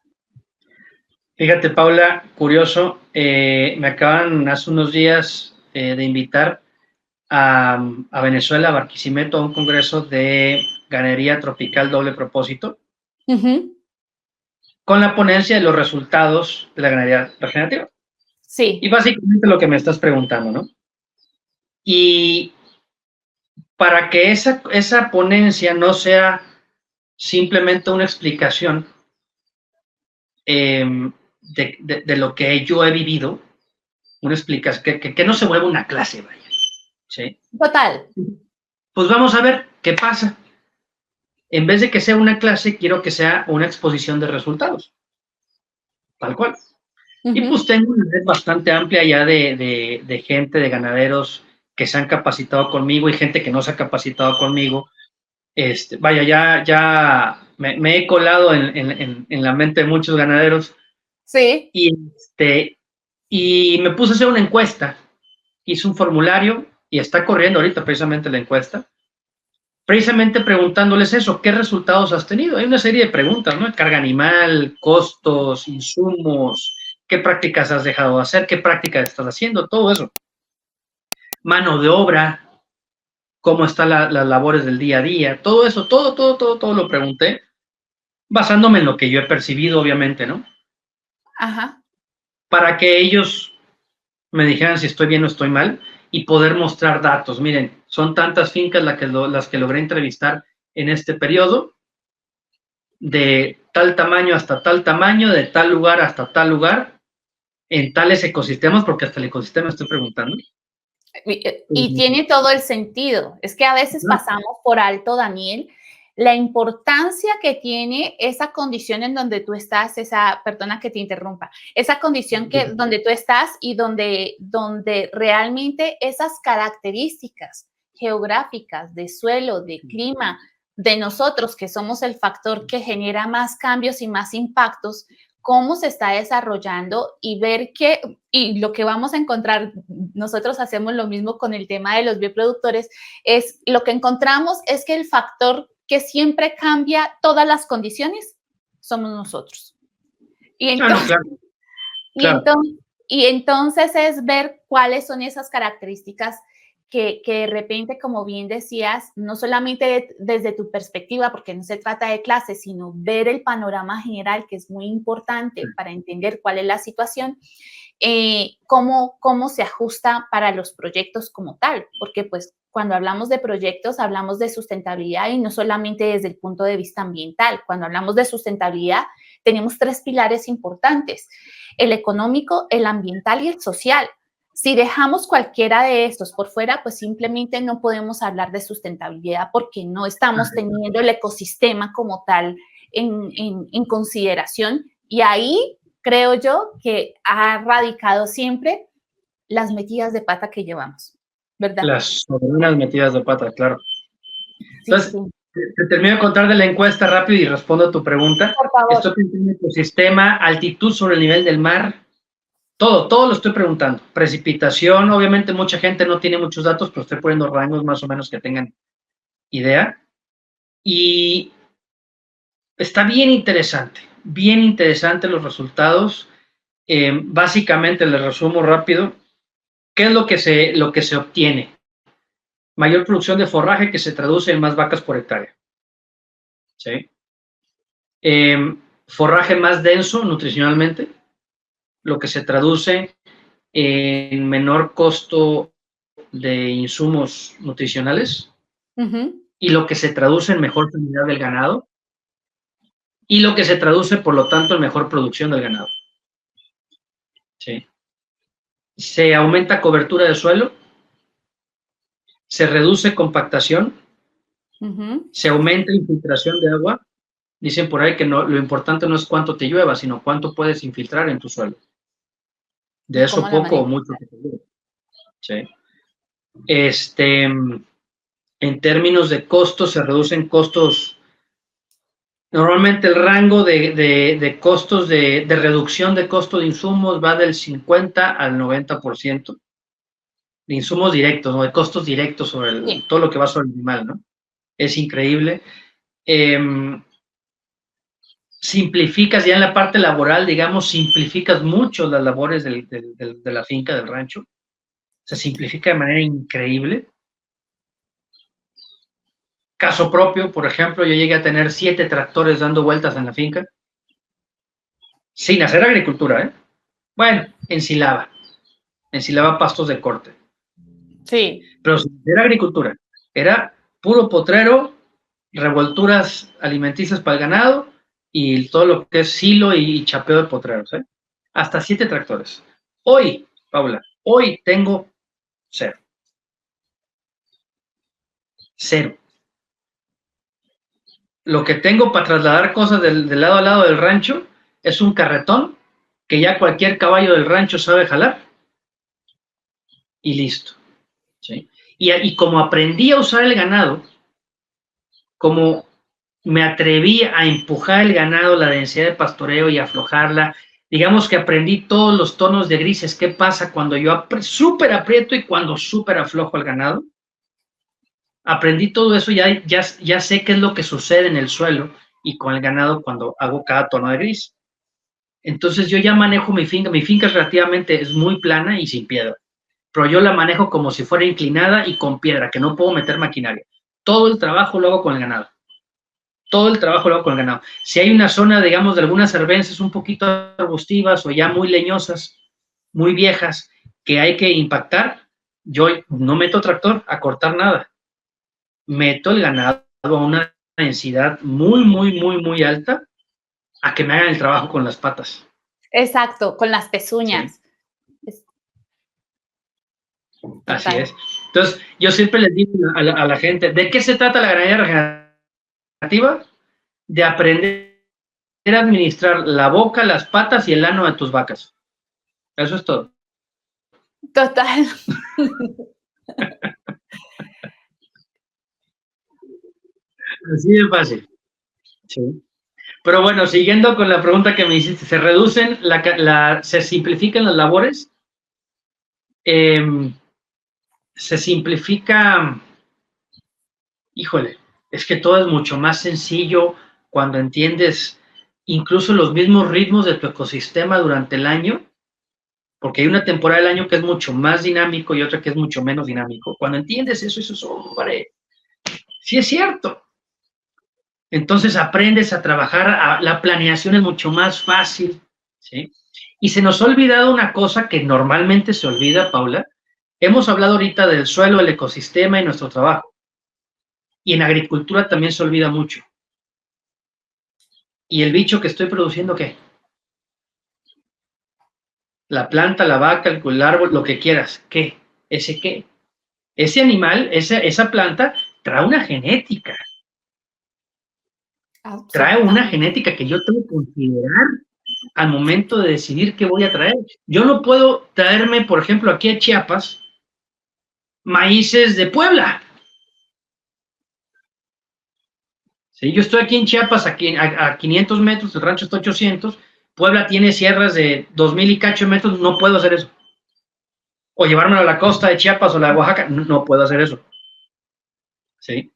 Fíjate, Paula, curioso, me acaban hace unos días de invitar a Venezuela, a Barquisimeto, a un congreso de ganadería tropical doble propósito, con la ponencia de los resultados de la ganadería regenerativa. Sí. Y básicamente lo que me estás preguntando, ¿no? Y para que esa ponencia no sea simplemente una explicación de lo que yo he vivido, una explicación, que no se vuelva una clase, vaya. ¿Sí? Total. Pues vamos a ver qué pasa. En vez de que sea una clase, quiero que sea una exposición de resultados. Tal cual. Y pues tengo una red bastante amplia ya de gente, de ganaderos que se han capacitado conmigo y gente que no se ha capacitado conmigo. Vaya, ya me he colado en la mente de muchos ganaderos. Sí. Y me puse a hacer una encuesta. Hice un formulario y está corriendo ahorita precisamente la encuesta. Precisamente preguntándoles eso, ¿qué resultados has tenido? Hay una serie de preguntas, ¿no? Carga animal, costos, insumos, qué prácticas has dejado de hacer, qué prácticas estás haciendo, todo eso. Mano de obra, cómo están las labores del día a día, todo eso, todo lo pregunté, basándome en lo que yo he percibido, obviamente, ¿no? Ajá. Para que ellos me dijeran si estoy bien o estoy mal y poder mostrar datos. Miren, son tantas fincas las que logré entrevistar en este periodo, de tal tamaño hasta tal tamaño, de tal lugar hasta tal lugar, en tales ecosistemas, porque hasta el ecosistema estoy preguntando. Y tiene todo el sentido. Es que a veces pasamos por alto, Daniel, la importancia que tiene esa condición en donde tú estás, perdona que te interrumpa, esa condición donde tú estás y donde realmente esas características geográficas de suelo, de clima, de nosotros, que somos el factor que genera más cambios y más impactos, cómo se está desarrollando y ver y lo que vamos a encontrar, nosotros hacemos lo mismo con el tema de los bioproductores, lo que encontramos es que el factor que siempre cambia todas las condiciones somos nosotros. Y entonces, claro. Y entonces es ver cuáles son esas características que de repente, como bien decías, no solamente desde tu perspectiva, porque no se trata de clases, sino ver el panorama general, que es muy importante para entender cuál es la situación, cómo se ajusta para los proyectos como tal, porque pues cuando hablamos de proyectos hablamos de sustentabilidad y no solamente desde el punto de vista ambiental. Cuando hablamos de sustentabilidad tenemos tres pilares importantes: el económico, el ambiental y el social. Si dejamos cualquiera de estos por fuera, pues simplemente no podemos hablar de sustentabilidad porque no estamos teniendo el ecosistema como tal en consideración. Y ahí creo yo que ha radicado siempre las metidas de pata que llevamos, ¿verdad? Las soberanas metidas de pata, claro. Sí, Entonces, sí. te termino de contar de la encuesta rápido y respondo a tu pregunta. Por favor. Estoy pensando en ecosistema, altitud sobre el nivel del mar, todo lo estoy preguntando. Precipitación, obviamente mucha gente no tiene muchos datos, pero estoy poniendo rangos más o menos que tengan idea. Y está bien interesante los resultados. Básicamente, les resumo rápido, ¿qué es lo que se obtiene? Mayor producción de forraje que se traduce en más vacas por hectárea. ¿Sí? Forraje más denso nutricionalmente, lo que se traduce en menor costo de insumos nutricionales y lo que se traduce en mejor sanidad del ganado y lo que se traduce, por lo tanto, en mejor producción del ganado. ¿Sí? Se aumenta cobertura de suelo, se reduce compactación, se aumenta infiltración de agua. Dicen por ahí que no, lo importante no es cuánto te llueva, sino cuánto puedes infiltrar en tu suelo. De eso poco o mucho que te llueva. ¿Sí? En términos de costos, se reducen costos. Normalmente el rango de costos de reducción de costo de insumos va del 50 al 90% de insumos directos, ¿no? De costos directos sobre todo lo que va sobre el animal, ¿no? Es increíble. Simplificas ya en la parte laboral, digamos, simplificas mucho las labores de la finca, del rancho. Se simplifica de manera increíble. Caso propio, por ejemplo, yo llegué a tener 7 tractores dando vueltas en la finca, sin hacer agricultura, ¿eh? Bueno, ensilaba pastos de corte. Sí. Pero sin hacer agricultura, era puro potrero, revolturas alimenticias para el ganado y todo lo que es silo y chapeo de potreros, ¿eh? Hasta 7 tractores. Hoy, Paula, hoy tengo 0. 0. Lo que tengo para trasladar cosas del lado a lado del rancho es un carretón que ya cualquier caballo del rancho sabe jalar y listo. ¿Sí? Y como aprendí a usar el ganado, como me atreví a empujar el ganado, la densidad de pastoreo y aflojarla, digamos que aprendí todos los tonos de grises, qué pasa cuando yo súper aprieto y cuando súper aflojo el ganado. Aprendí todo eso, ya sé qué es lo que sucede en el suelo y con el ganado cuando hago cada tono de gris. Entonces yo ya manejo mi finca es muy plana y sin piedra, pero yo la manejo como si fuera inclinada y con piedra, que no puedo meter maquinaria. Todo el trabajo lo hago con el ganado. Todo el trabajo lo hago con el ganado. Si hay una zona, digamos, de algunas cervezas un poquito arbustivas o ya muy leñosas, muy viejas, que hay que impactar, yo no meto tractor a cortar nada. Meto el ganado a una densidad muy alta a que me hagan el trabajo con las patas. Exacto, con las pezuñas. Sí. Así es. Entonces, yo siempre les digo a la gente, ¿de qué se trata la ganadería regenerativa? De aprender a administrar la boca, las patas y el ano de tus vacas. Eso es todo. Total. Así de fácil. Sí. Pero bueno, siguiendo con la pregunta que me hiciste, ¿se reducen, se simplifican las labores? Se simplifica, híjole, es que todo es mucho más sencillo cuando entiendes incluso los mismos ritmos de tu ecosistema durante el año, porque hay una temporada del año que es mucho más dinámico y otra que es mucho menos dinámico. Cuando entiendes eso es, hombre, sí es cierto. Entonces aprendes a trabajar, la planeación es mucho más fácil, ¿sí? Y se nos ha olvidado una cosa que normalmente se olvida, Paula. Hemos hablado ahorita del suelo, el ecosistema y nuestro trabajo. Y en agricultura también se olvida mucho. ¿Y el bicho que estoy produciendo qué? La planta, la vaca, el árbol, lo que quieras. ¿Qué? ¿Ese qué? Ese animal, esa planta, trae una genética. Trae una Absolutamente. genética que yo tengo que considerar al momento de decidir qué voy a traer. Yo no puedo traerme, por ejemplo, aquí a Chiapas, maíces de Puebla. ¿Sí? Yo estoy aquí en Chiapas, aquí a 500 metros, el rancho está a 800, Puebla tiene sierras de 2000 y cacho metros, no puedo hacer eso. O llevármelo a la costa de Chiapas o la de Oaxaca, no puedo hacer eso. ¿Sí?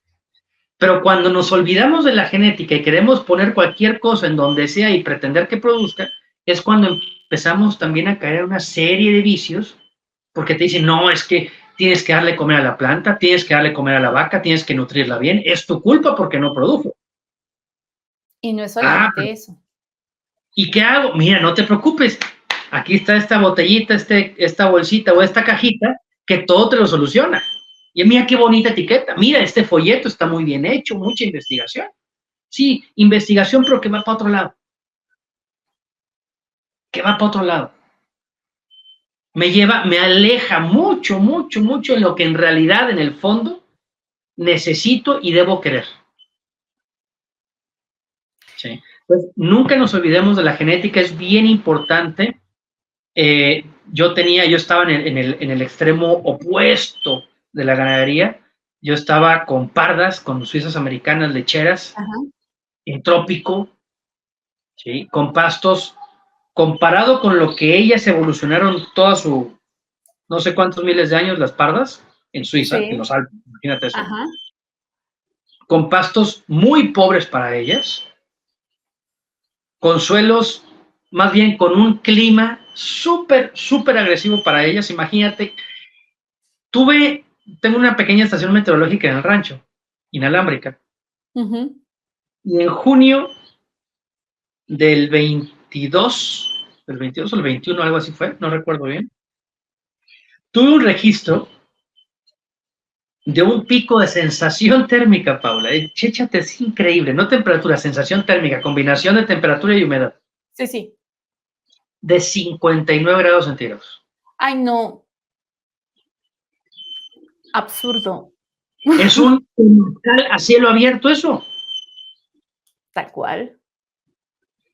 Pero cuando nos olvidamos de la genética y queremos poner cualquier cosa en donde sea y pretender que produzca, es cuando empezamos también a caer en una serie de vicios, porque te dicen, no, es que tienes que darle comer a la planta, tienes que darle comer a la vaca, tienes que nutrirla bien, es tu culpa porque no produjo. Y no es Ah, solamente eso. ¿y qué hago? Mira, no te preocupes, aquí está esta botellita, esta bolsita o esta cajita que todo te lo soluciona. Y mira qué bonita etiqueta, mira, este folleto está muy bien hecho, mucha investigación. Sí, investigación, pero que va para otro lado. Que va para otro lado. Me aleja mucho, mucho, mucho en lo que en realidad, en el fondo, necesito y debo querer. Sí. Pues nunca nos olvidemos de la genética, es bien importante. Yo estaba en el extremo opuesto de la ganadería. Yo estaba con pardas, con suizas americanas lecheras, Ajá. en trópico, ¿sí? Con pastos, comparado con lo que ellas evolucionaron toda su, no sé cuántos miles de años, las pardas, en Suiza, en Sí. los Alpes, imagínate eso, Ajá. con pastos muy pobres para ellas, con suelos, más bien con un clima súper, súper agresivo para ellas. Imagínate, tengo una pequeña estación meteorológica en el rancho, inalámbrica, Ujú. y en junio del 22 o el 21, algo así fue, no recuerdo bien, tuve un registro de un pico de sensación térmica, Paula. Chéchate, es increíble, no temperatura, sensación térmica, combinación de temperatura y humedad, Sí, sí. de 59 grados centígrados. Ay, no, absurdo. Es un a cielo abierto eso. Tal cual.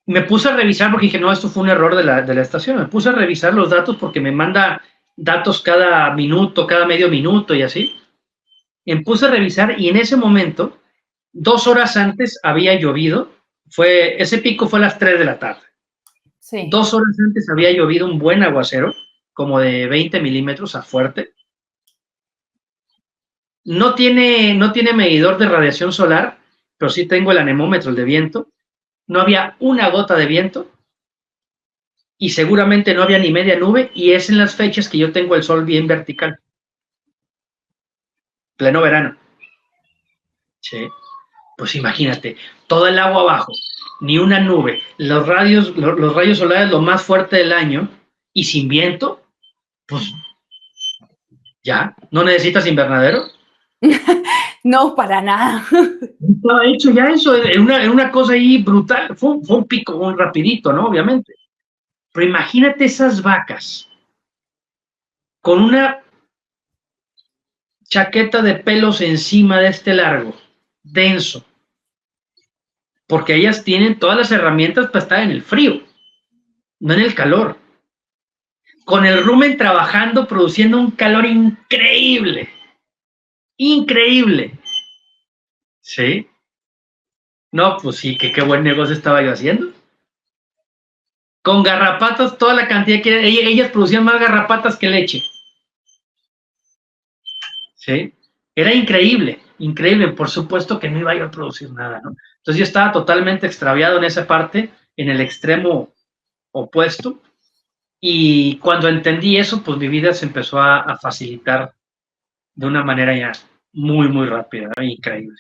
Me puse a revisar porque dije, no, esto fue un error de la estación. Me puse a revisar los datos porque me manda datos cada minuto, cada medio minuto y así. Me puse a revisar y en ese momento, 2 horas antes había llovido. Ese pico fue a las 3 de la tarde. Sí. 2 horas antes había llovido un buen aguacero, como de 20 milímetros a fuerte. No tiene medidor de radiación solar, pero sí tengo el anemómetro, el de viento. No había una gota de viento y seguramente no había ni media nube, y es en las fechas que yo tengo el sol bien vertical, pleno verano. Sí. Pues imagínate, todo el agua abajo, ni una nube, los rayos solares lo más fuerte del año y sin viento, pues ya, no necesitas invernadero. No, para nada. Estaba hecho ya eso, era una cosa ahí brutal, fue un pico, un rapidito, ¿no? Obviamente. Pero imagínate esas vacas con una chaqueta de pelos encima de este largo, denso, porque ellas tienen todas las herramientas para estar en el frío, no en el calor. Con el rumen trabajando, produciendo un calor increíble, increíble. ¿Sí? No, pues sí, que qué buen negocio estaba yo haciendo. Con garrapatas, toda la cantidad que ellas producían más garrapatas que leche. ¿Sí? Era increíble, increíble. Por supuesto que no iba yo a producir nada, ¿no? Entonces yo estaba totalmente extraviado en esa parte, en el extremo opuesto. Y cuando entendí eso, pues mi vida se empezó a facilitar de una manera ya muy, muy rápida, ¿no? Increíble.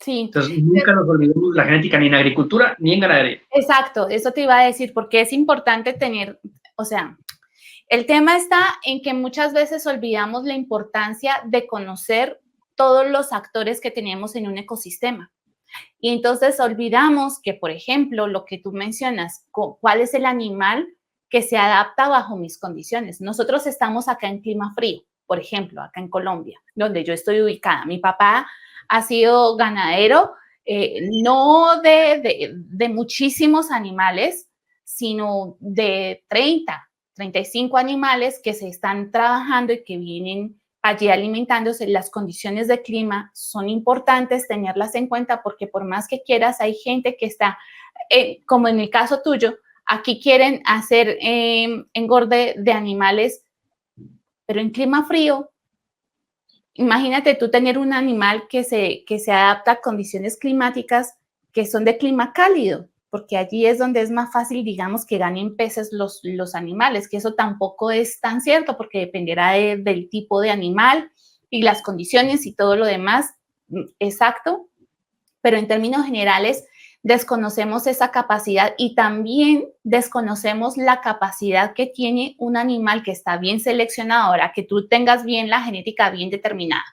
Sí, Entonces, nunca nos olvidemos la genética ni en agricultura ni en ganadería. exacto, eso te iba a decir, porque es importante tener, o sea, el tema está en que muchas veces olvidamos la importancia de conocer todos los actores que tenemos en un ecosistema. Y entonces olvidamos que, por ejemplo, lo que tú mencionas, cuál es el animal que se adapta bajo mis condiciones. Nosotros estamos acá en clima frío, por ejemplo, acá en Colombia, donde yo estoy ubicada. Mi papá ha sido ganadero, no de muchísimos animales, sino de 35 animales que se están trabajando y que vienen allí alimentándose. Las condiciones de clima son importantes tenerlas en cuenta porque por más que quieras, hay gente que está, como en el caso tuyo, aquí quieren hacer engorde de animales, pero en clima frío, imagínate tú tener un animal que se adapta a condiciones climáticas que son de clima cálido, porque allí es donde es más fácil, digamos, que ganen peces los animales, que eso tampoco es tan cierto porque dependerá del tipo de animal y las condiciones y todo lo demás, exacto, pero en términos generales desconocemos esa capacidad y también desconocemos la capacidad que tiene un animal que está bien seleccionado, ahora que tú tengas bien la genética bien determinada,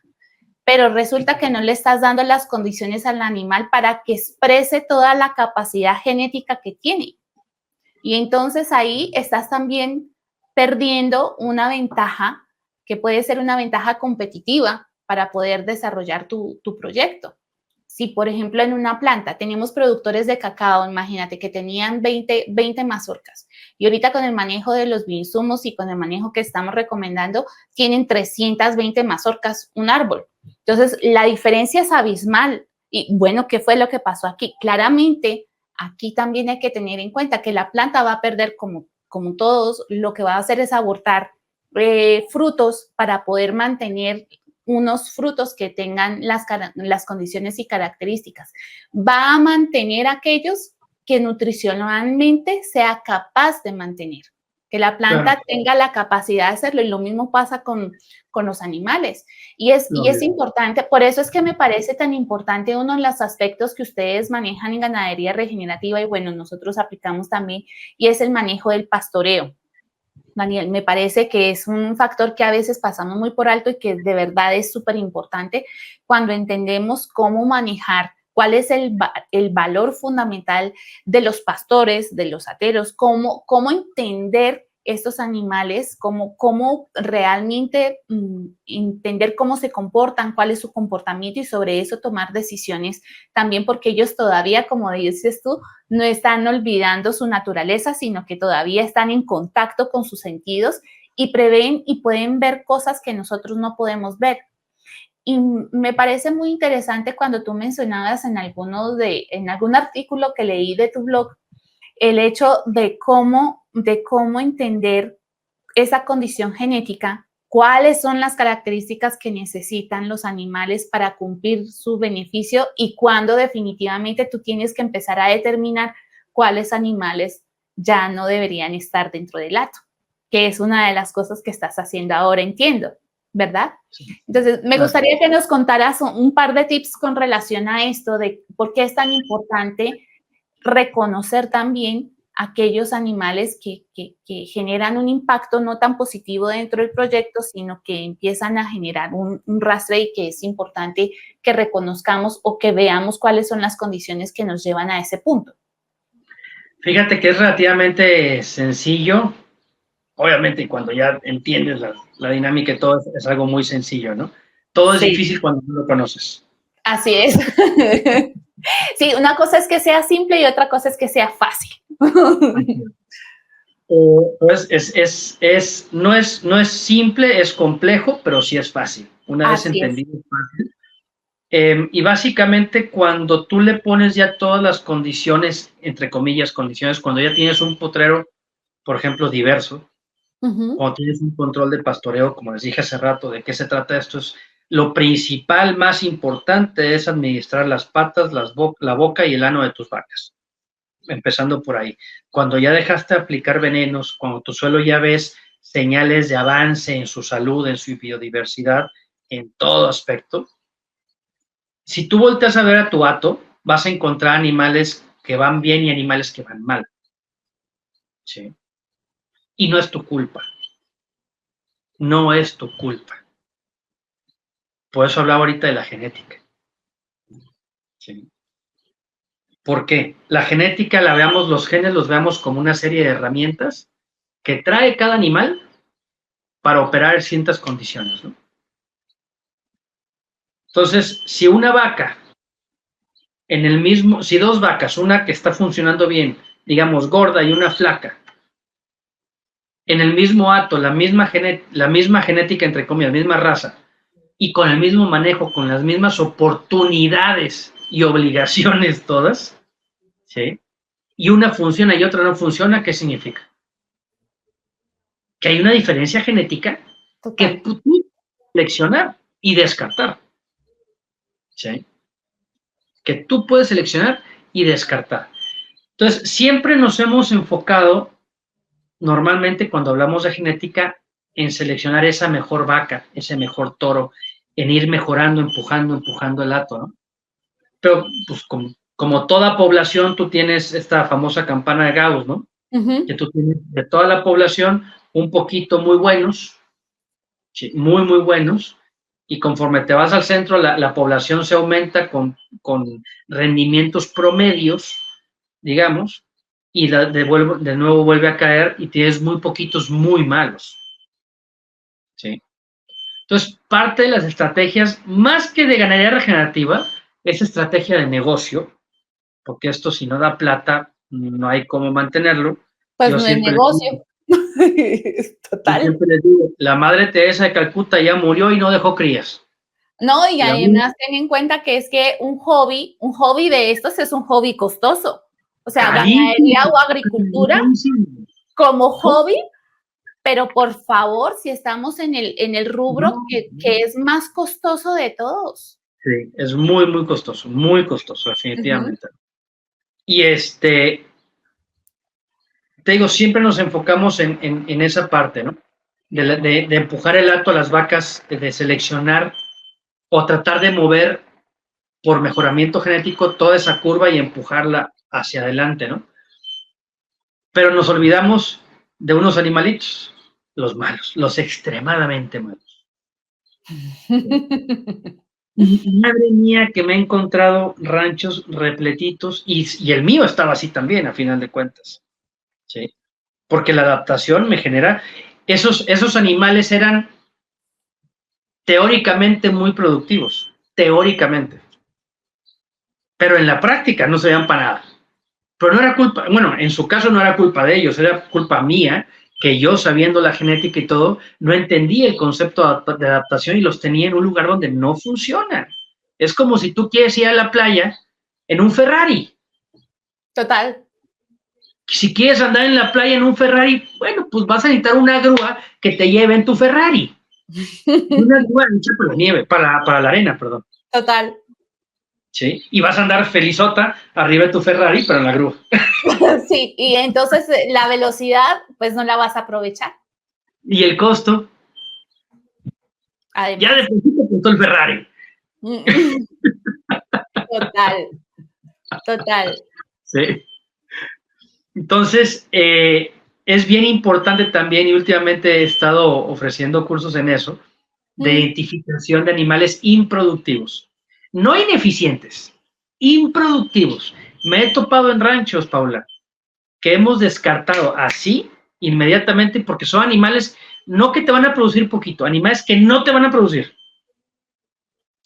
pero resulta que no le estás dando las condiciones al animal para que exprese toda la capacidad genética que tiene. Y entonces ahí estás también perdiendo una ventaja que puede ser una ventaja competitiva para poder desarrollar tu proyecto. Si, por ejemplo, en una planta tenemos productores de cacao, imagínate que tenían 20 mazorcas y ahorita con el manejo de los bioinsumos y con el manejo que estamos recomendando, tienen 320 mazorcas, un árbol. Entonces, la diferencia es abismal. Y bueno, ¿qué fue lo que pasó aquí? Claramente, aquí también hay que tener en cuenta que la planta va a perder, como todos, lo que va a hacer es abortar frutos para poder mantener unos frutos que tengan las condiciones y características. Va a mantener aquellos que nutricionalmente sea capaz de mantener, que la planta tenga la capacidad de hacerlo, y lo mismo pasa con los animales. Y es importante, por eso es que me parece tan importante uno de los aspectos que ustedes manejan en ganadería regenerativa, y bueno, nosotros aplicamos también, y es el manejo del pastoreo. Daniel, me parece que es un factor que a veces pasamos muy por alto y que de verdad es súper importante cuando entendemos cómo manejar, cuál es el valor fundamental de los pastores, de los ateros, cómo entender estos animales, cómo realmente entender cómo se comportan, cuál es su comportamiento y sobre eso tomar decisiones también, porque ellos todavía, como dices tú, no están olvidando su naturaleza, sino que todavía están en contacto con sus sentidos y prevén y pueden ver cosas que nosotros no podemos ver. Y me parece muy interesante cuando tú mencionabas en algún artículo que leí de tu blog, el hecho de cómo entender esa condición genética, cuáles son las características que necesitan los animales para cumplir su beneficio y cuándo definitivamente tú tienes que empezar a determinar cuáles animales ya no deberían estar dentro del hato, que es una de las cosas que estás haciendo ahora, entiendo, ¿verdad? Sí. Entonces, me gustaría que nos contaras un par de tips con relación a esto, de por qué es tan importante reconocer también aquellos animales que generan un impacto no tan positivo dentro del proyecto, sino que empiezan a generar un rastre, y que es importante que reconozcamos o que veamos cuáles son las condiciones que nos llevan a ese punto. Fíjate que es relativamente sencillo. Obviamente, cuando ya entiendes la dinámica y todo, es algo muy sencillo, ¿no? Todo es difícil cuando no lo conoces. Así es. Sí, una cosa es que sea simple y otra cosa es que sea fácil. Pues no es simple, es complejo, pero sí es fácil. Una vez entendido, es fácil. Y básicamente cuando tú le pones ya todas las condiciones, entre comillas, condiciones, cuando ya tienes un potrero, por ejemplo, diverso, cuando tienes un control de pastoreo, como les dije hace rato, ¿de qué se trata esto? Es lo principal, más importante es administrar las patas, la boca y el ano de tus vacas. Empezando por ahí. Cuando ya dejaste de aplicar venenos, cuando tu suelo ya ves señales de avance en su salud, en su biodiversidad, en todo aspecto, si tú volteas a ver a tu hato, vas a encontrar animales que van bien y animales que van mal. ¿Sí? Y no es tu culpa. No es tu culpa. Por eso hablaba ahorita de la genética. ¿Sí? ¿Por qué? La genética los genes los veamos como una serie de herramientas que trae cada animal para operar en ciertas condiciones, ¿no? Entonces, si una vaca, si dos vacas, una que está funcionando bien, digamos gorda y una flaca, en el mismo hato, la misma genética, entre comillas, la misma raza, y con el mismo manejo, con las mismas oportunidades y obligaciones todas, ¿sí? Y una funciona y otra no funciona, ¿qué significa? Que hay una diferencia genética que tú puedes seleccionar y descartar, ¿sí? Que tú puedes seleccionar y descartar. Entonces, siempre nos hemos enfocado, normalmente cuando hablamos de genética, en seleccionar esa mejor vaca, ese mejor toro, en ir mejorando, empujando el hato, ¿no? Pero, pues, como toda población, tú tienes esta famosa campana de Gauss, ¿no? Que tú tienes de toda la población un poquito muy buenos, sí, muy, muy buenos, y conforme te vas al centro, la población se aumenta con rendimientos promedios, digamos, y de nuevo vuelve a caer y tienes muy poquitos muy malos, ¿sí? Entonces, parte de las estrategias, más que de ganadería regenerativa, es estrategia de negocio, porque esto si no da plata, no hay cómo mantenerlo. Pues no es negocio. Total. Yo siempre les digo, la Madre Teresa de Calcuta ya murió y no dejó crías. No, y además ten en cuenta que es que un hobby de estos es un hobby costoso. O sea, ganadería o agricultura como hobby, pero por favor, si estamos en el rubro que es más costoso de todos. Sí, es muy, muy costoso, definitivamente. Y te digo, siempre nos enfocamos en esa parte, ¿no? De empujar el hato a las vacas, de seleccionar o tratar de mover por mejoramiento genético toda esa curva y empujarla hacia adelante, ¿no? Pero nos olvidamos de unos animalitos, los malos, los extremadamente malos. Madre mía, que me he encontrado ranchos repletitos y el mío estaba así también, a final de cuentas, ¿sí? Porque la adaptación me genera, esos animales eran teóricamente muy productivos, teóricamente, pero en la práctica no se veían para nada. Pero no era culpa, bueno, en su caso no era culpa de ellos, era culpa mía, que yo sabiendo la genética y todo, no entendía el concepto de adaptación y los tenía en un lugar donde no funciona. Es como si tú quieres ir a la playa en un Ferrari. Total. Si quieres andar en la playa en un Ferrari, bueno, pues vas a necesitar una grúa que te lleve en tu Ferrari. Una grúa hecha para la nieve, para la arena, perdón. Total. ¿Sí? Y vas a andar felizota arriba de tu Ferrari, pero en la grúa. Sí, y entonces la velocidad, pues no la vas a aprovechar. Y el costo. Además. Ya de principio costó el Ferrari. Total. Sí. Entonces, es bien importante también, y últimamente he estado ofreciendo cursos en eso, de identificación de animales improductivos. No ineficientes, improductivos. Me he topado en ranchos, Paula, que hemos descartado así inmediatamente porque son animales no que te van a producir poquito, animales que no te van a producir.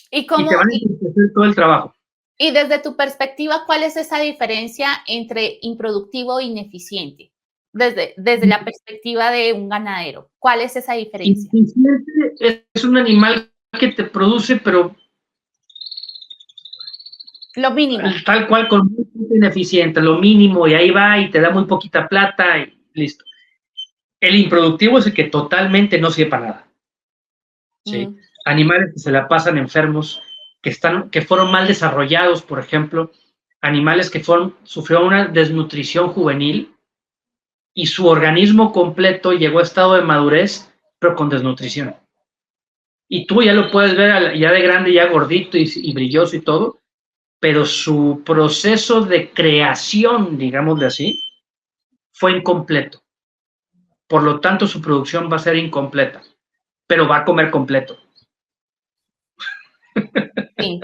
¿Y te van a hacer todo el trabajo. Y desde tu perspectiva, ¿cuál es esa diferencia entre improductivo e ineficiente? Desde la perspectiva de un ganadero, ¿cuál es esa diferencia? Ineficiente es un animal que te produce, pero lo mínimo. Tal cual, con muy ineficiente, lo mínimo, y ahí va y te da muy poquita plata y listo. El improductivo es el que totalmente no sirve para nada. ¿Sí? Animales que se la pasan enfermos, que fueron mal desarrollados, por ejemplo, animales que sufrieron una desnutrición juvenil y su organismo completo llegó a estado de madurez, pero con desnutrición. Y tú ya lo puedes ver ya de grande, ya gordito y brilloso y todo, pero su proceso de creación, digámosle así, fue incompleto. Por lo tanto, su producción va a ser incompleta, pero va a comer completo. Sí,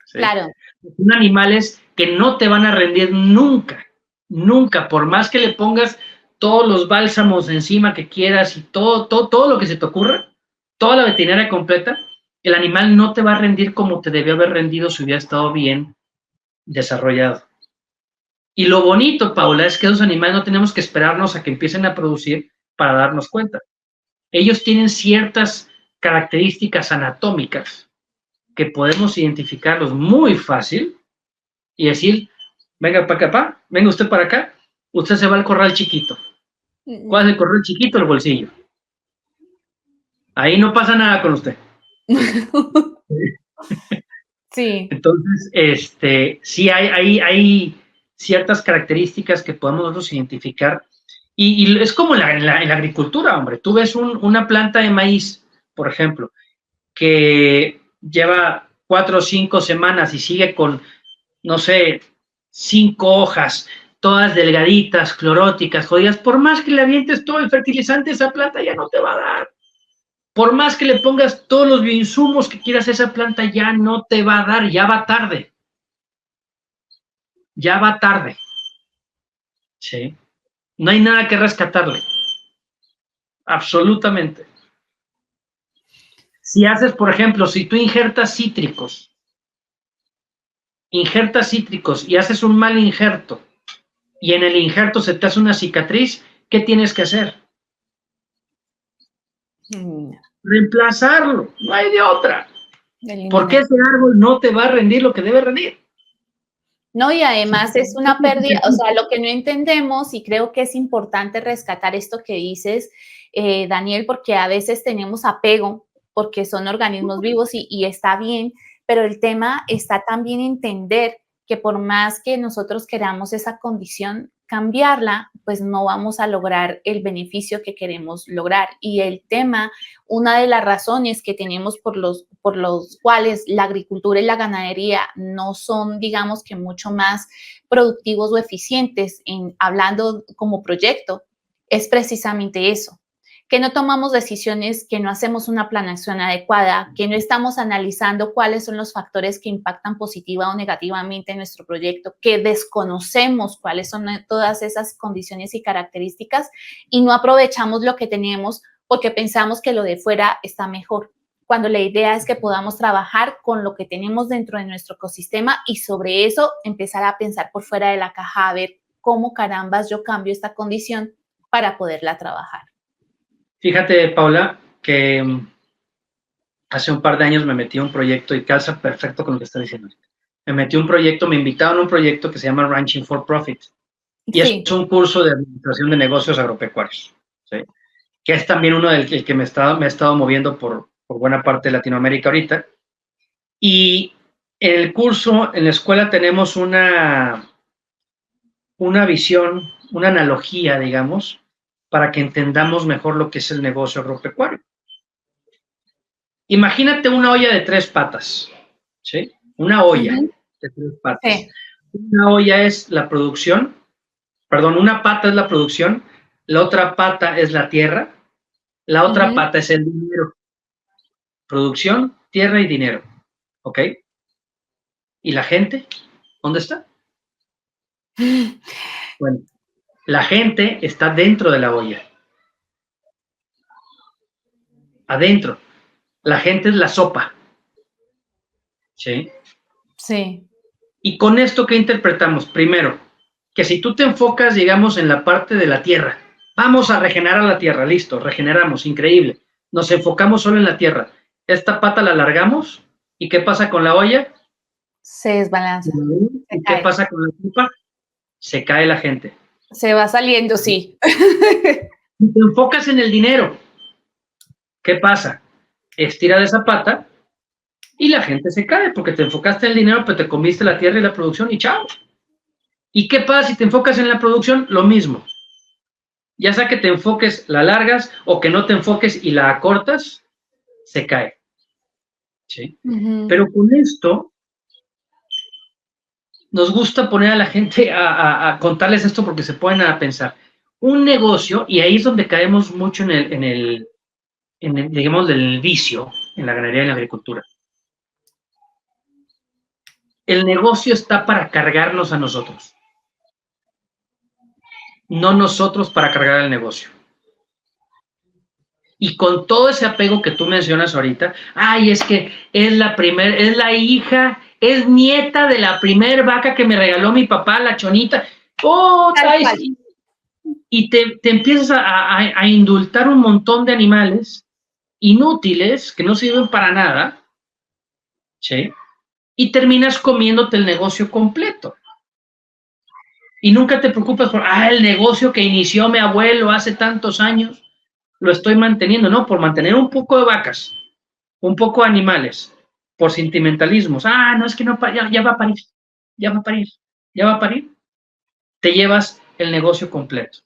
sí. Claro. Son animales que no te van a rendir nunca, nunca, por más que le pongas todos los bálsamos encima que quieras y todo lo que se te ocurra, toda la veterinaria completa, el animal no te va a rendir como te debió haber rendido si hubiera estado bien desarrollado. Y lo bonito, Paula, es que esos animales no tenemos que esperarnos a que empiecen a producir para darnos cuenta. Ellos tienen ciertas características anatómicas que podemos identificarlos muy fácil y decir, venga para acá, venga usted para acá, usted se va al corral chiquito. ¿Cuál es el corral chiquito? El bolsillo. Ahí no pasa nada con usted. Sí. Entonces, sí hay ciertas características que podemos nosotros identificar y es como en la agricultura, hombre. Tú ves una planta de maíz, por ejemplo, que lleva 4 o 5 semanas y sigue con, no sé, 5 hojas, todas delgaditas, cloróticas, jodidas. Por más que le avientes todo el fertilizante, esa planta ya no te va a dar. Por más que le pongas todos los bioinsumos que quieras, esa planta ya no te va a dar, ya va tarde. Ya va tarde. ¿Sí? No hay nada que rescatarle. Absolutamente. Si haces, por ejemplo, si tú injertas cítricos y haces un mal injerto y en el injerto se te hace una cicatriz, ¿qué tienes que hacer? Reemplazarlo, no hay de otra. Porque ese árbol no te va a rendir lo que debe rendir. No, y además es una pérdida, o sea, lo que no entendemos, y creo que es importante rescatar esto que dices, Daniel, porque a veces tenemos apego, porque son organismos vivos y está bien, pero el tema está también entender que por más que nosotros queramos esa condición, cambiarla, pues no vamos a lograr el beneficio que queremos lograr. Y el tema, una de las razones que tenemos por los cuales la agricultura y la ganadería no son, digamos que mucho más productivos o eficientes hablando como proyecto, es precisamente eso, que no tomamos decisiones, que no hacemos una planeación adecuada, que no estamos analizando cuáles son los factores que impactan positiva o negativamente en nuestro proyecto, que desconocemos cuáles son todas esas condiciones y características y no aprovechamos lo que tenemos porque pensamos que lo de fuera está mejor, cuando la idea es que podamos trabajar con lo que tenemos dentro de nuestro ecosistema y sobre eso empezar a pensar por fuera de la caja, a ver cómo carambas yo cambio esta condición para poderla trabajar. Fíjate, Paula, que hace un par de años me metí a un proyecto y calza perfecto con lo que estás diciendo. Me metí a un proyecto, me invitaron a un proyecto que se llama Ranching for Profit. Y sí, es un curso de administración de negocios agropecuarios, ¿sí? Que es también uno del que me he estado moviendo por buena parte de Latinoamérica ahorita. Y en el curso, en la escuela, tenemos una visión, una analogía, digamos, para que entendamos mejor lo que es el negocio agropecuario. Imagínate una olla de 3 patas, ¿sí? Una olla de 3 patas. Sí. Una olla es la producción, perdón, una pata es la producción, la otra pata es la tierra, la otra pata es el dinero. Producción, tierra y dinero, ¿ok? ¿Y la gente? ¿Dónde está? Bueno, la gente está dentro de la olla. Adentro. La gente es la sopa. ¿Sí? Sí. Y con esto, ¿qué interpretamos? Primero, que si tú te enfocas, digamos, en la parte de la tierra, vamos a regenerar la tierra, listo, regeneramos, increíble. Nos enfocamos solo en la tierra. Esta pata la alargamos, ¿y qué pasa con la olla? Se desbalanza. ¿Y qué pasa con la sopa? Se cae la gente. Se va saliendo, sí. Si te enfocas en el dinero, ¿qué pasa? Estira esa pata y la gente se cae porque te enfocaste en el dinero, pero te comiste la tierra y la producción y chao. ¿Y qué pasa si te enfocas en la producción? Lo mismo. Ya sea que te enfoques, la largas o que no te enfoques y la acortas, se cae. ¿Sí? Pero con esto nos gusta poner a la gente a contarles esto porque se ponen a pensar. Un negocio, y ahí es donde caemos mucho en el digamos, del vicio en la ganadería y en la agricultura. El negocio está para cargarnos a nosotros. no nosotros para cargar el negocio. Y con todo ese apego que tú mencionas ahorita, ay, es que es la hija, es nieta de la primer vaca que me regaló mi papá, la chonita. Oh, y te empiezas a indultar un montón de animales inútiles que no sirven para nada, ¿sí? Y terminas comiéndote el negocio completo. Y nunca te preocupas por, el negocio que inició mi abuelo hace tantos años, lo estoy manteniendo, ¿no? Por mantener un poco de vacas, un poco de animales, por sentimentalismos. No, es que no, ya va a parir, ya va a parir, ya va a parir. Te llevas el negocio completo.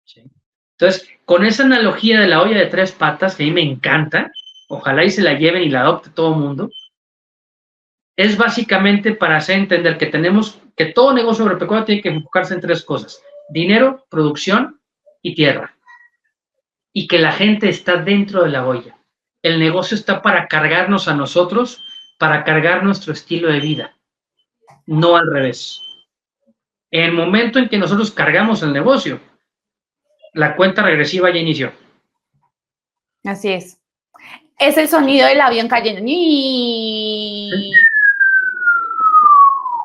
¿Sí? Entonces, con esa analogía de la olla de 3 patas, que a mí me encanta, ojalá y se la lleven y la adopte todo el mundo, es básicamente para hacer entender que todo negocio agropecuario tiene que enfocarse en 3 cosas: dinero, producción y tierra. Y que la gente está dentro de la olla. El negocio está para cargarnos a nosotros, para cargar nuestro estilo de vida, no al revés. En el momento en que nosotros cargamos el negocio, la cuenta regresiva ya inició. Así es. Es el sonido del avión cayendo. ¿Sí?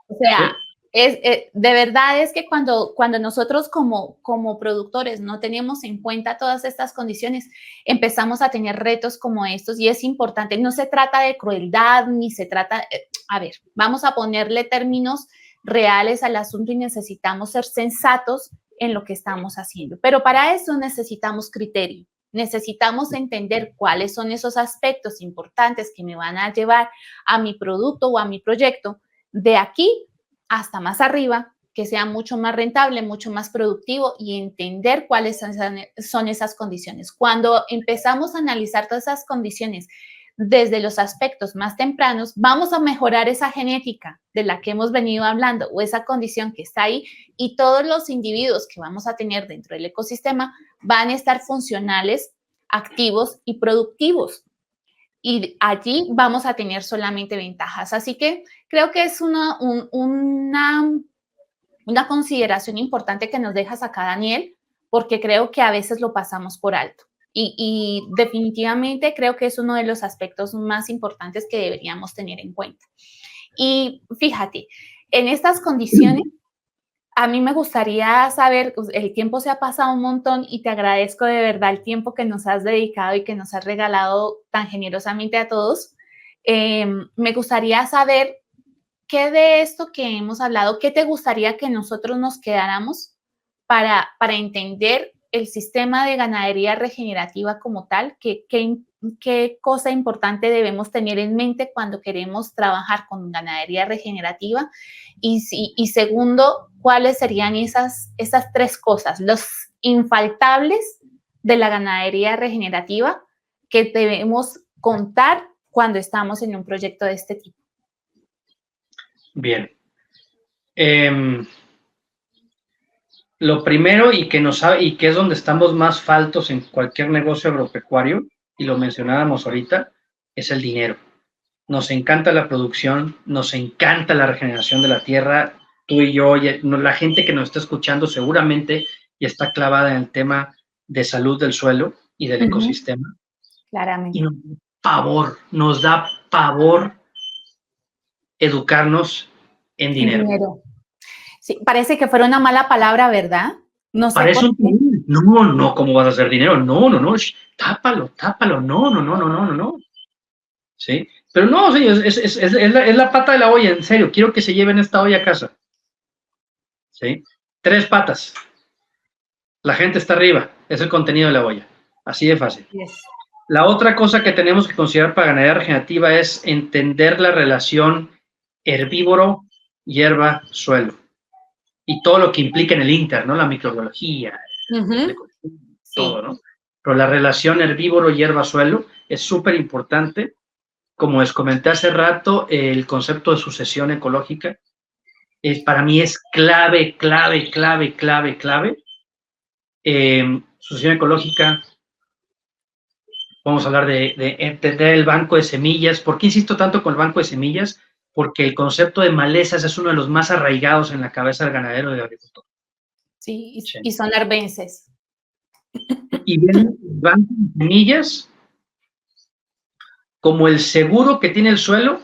O sea, de verdad es que cuando nosotros como productores no tenemos en cuenta todas estas condiciones, empezamos a tener retos como estos y es importante. No se trata de crueldad, ni se trata, a ver, vamos a ponerle términos reales al asunto y necesitamos ser sensatos en lo que estamos haciendo. Pero para eso necesitamos criterio. Necesitamos entender cuáles son esos aspectos importantes que me van a llevar a mi producto o a mi proyecto de aquí hasta más arriba, que sea mucho más rentable, mucho más productivo y entender cuáles son esas condiciones. Cuando empezamos a analizar todas esas condiciones desde los aspectos más tempranos, vamos a mejorar esa genética de la que hemos venido hablando o esa condición que está ahí y todos los individuos que vamos a tener dentro del ecosistema van a estar funcionales, activos y productivos. Y allí vamos a tener solamente ventajas. Así que creo que es una consideración importante que nos dejas acá, Daniel, porque creo que a veces lo pasamos por alto. Y definitivamente creo que es uno de los aspectos más importantes que deberíamos tener en cuenta. Y fíjate, en estas condiciones, a mí me gustaría saber, pues, el tiempo se ha pasado un montón y te agradezco de verdad el tiempo que nos has dedicado y que nos has regalado tan generosamente a todos. Me gustaría saber qué de esto que hemos hablado, qué te gustaría que nosotros nos quedáramos para entender el sistema de ganadería regenerativa como tal, qué cosa importante debemos tener en mente cuando queremos trabajar con ganadería regenerativa y segundo, cuáles serían esas 3 cosas, los infaltables de la ganadería regenerativa que debemos contar cuando estamos en un proyecto de este tipo. Bien. Lo primero y que es donde estamos más faltos en cualquier negocio agropecuario, y lo mencionábamos ahorita, es el dinero. Nos encanta la producción, nos encanta la regeneración de la tierra. Tú y yo, la gente que nos está escuchando seguramente ya está clavada en el tema de salud del suelo y del ecosistema. Claramente. Y nos da pavor educarnos en dinero. Sí, parece que fuera una mala palabra, ¿verdad? No sé. No, ¿cómo vas a hacer dinero? No, tápalo, no. ¿Sí? Pero no, sí, es la pata de la olla, en serio, quiero que se lleven esta olla a casa. ¿Sí? 3 patas. La gente está arriba, es el contenido de la olla. Así de fácil. Yes. La otra cosa que tenemos que considerar para ganadería regenerativa es entender la relación herbívoro, hierba, suelo. Y todo lo que implica en el inter, ¿no? La microbiología, todo, ¿no? Pero la relación herbívoro, hierba, suelo es súper importante. Como les comenté hace rato, el concepto de sucesión ecológica para mí es clave. Sucesión ecológica, vamos a hablar de entender el banco de semillas. ¿Por qué insisto tanto con el banco de semillas? Porque el concepto de malezas es uno de los más arraigados en la cabeza del ganadero y del agricultor. Sí, Sí. y son arbences. Y ven semillas como el seguro que tiene el suelo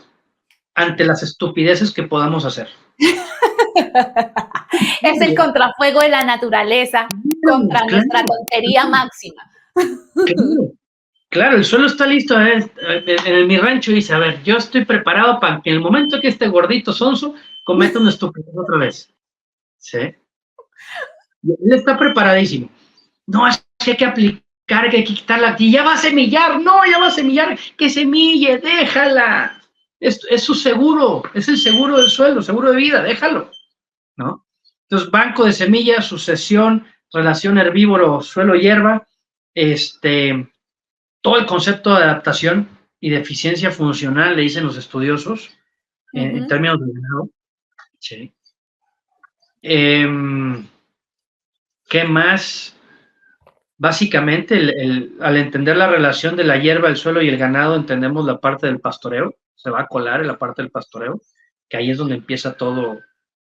ante las estupideces que podamos hacer. Es el contrafuego de la naturaleza contra nuestra tontería máxima. Claro, claro, el suelo está listo. En mi rancho dice, a ver, yo estoy preparado para que en el momento que este gordito sonso cometa una estupidez otra vez. ¿Sí? Él está preparadísimo. No, es que hay que aplicar, que hay que quitarla. Y ya va a semillar, no, ya va a semillar. Que semille, déjala. Es su seguro, es el seguro del suelo, seguro de vida, déjalo. ¿No? Entonces, banco de semillas, sucesión, relación herbívoro, suelo, hierba, todo el concepto de adaptación y de eficiencia funcional, le dicen los estudiosos, en términos de ganado. Sí. ¿Qué más? Básicamente, al entender la relación de la hierba, el suelo y el ganado, entendemos la parte del pastoreo, se va a colar en la parte del pastoreo, que ahí es donde empieza todo,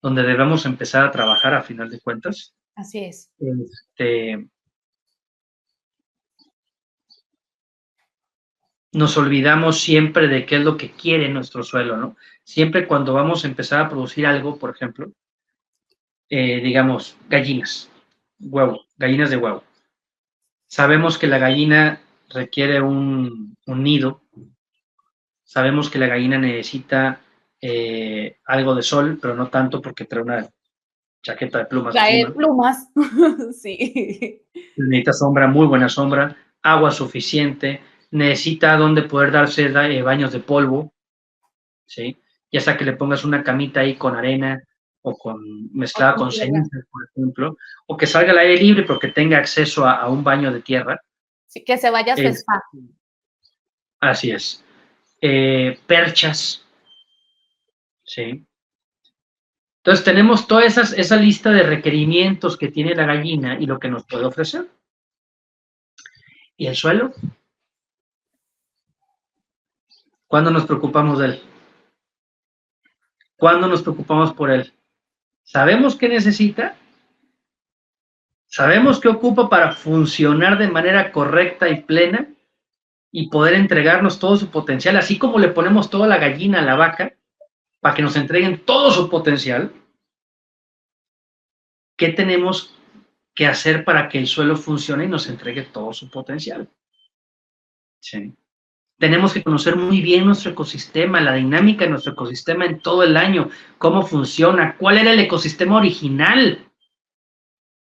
donde debemos empezar a trabajar a final de cuentas. Así es. Nos olvidamos siempre de qué es lo que quiere nuestro suelo, ¿no? Siempre cuando vamos a empezar a producir algo, por ejemplo, digamos, gallinas de huevo. Sabemos que la gallina requiere un nido, sabemos que la gallina necesita algo de sol, pero no tanto porque trae una chaqueta de plumas Trae encima. plumas, sí. Necesita sombra, muy buena sombra, agua suficiente, necesita donde poder darse baños de polvo, ¿sí? Ya sea que le pongas una camita ahí con arena o mezclada con ceniza, por ejemplo, o que salga al aire libre pero que tenga acceso a un baño de tierra. Sí, que se vaya a su spa. Así es. Perchas, ¿sí? Entonces tenemos toda esa lista de requerimientos que tiene la gallina y lo que nos puede ofrecer. ¿Y el suelo? ¿Cuándo nos preocupamos de él? ¿Cuándo nos preocupamos por él? ¿Sabemos qué necesita? ¿Sabemos qué ocupa para funcionar de manera correcta y plena y poder entregarnos todo su potencial, así como le ponemos toda la gallina a la vaca para que nos entreguen todo su potencial? ¿Qué tenemos que hacer para que el suelo funcione y nos entregue todo su potencial? Sí. Tenemos que conocer muy bien nuestro ecosistema, la dinámica de nuestro ecosistema en todo el año, cómo funciona, cuál era el ecosistema original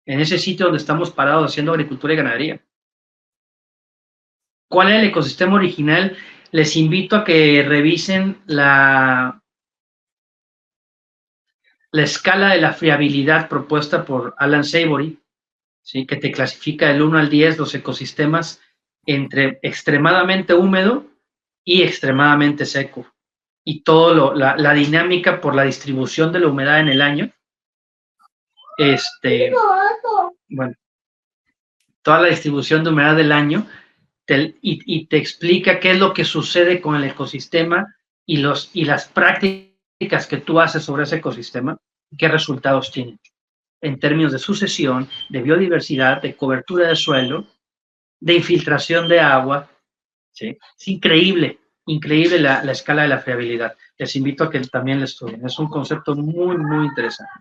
en ese sitio donde estamos parados haciendo agricultura y ganadería. ¿Cuál era el ecosistema original? Les invito a que revisen la escala de la friabilidad propuesta por Alan Savory, ¿sí? Que te clasifica del 1 al 10 los ecosistemas entre extremadamente húmedo y extremadamente seco. Y toda la dinámica por la distribución de la humedad en el año. Bueno, toda la distribución de humedad del año y te explica qué es lo que sucede con el ecosistema y las prácticas que tú haces sobre ese ecosistema, qué resultados tienen en términos de sucesión, de biodiversidad, de cobertura de suelo, de infiltración de agua. ¿Sí? Es increíble, increíble la escala de la friabilidad. Les invito a que también la estudien. Es un concepto muy, muy interesante.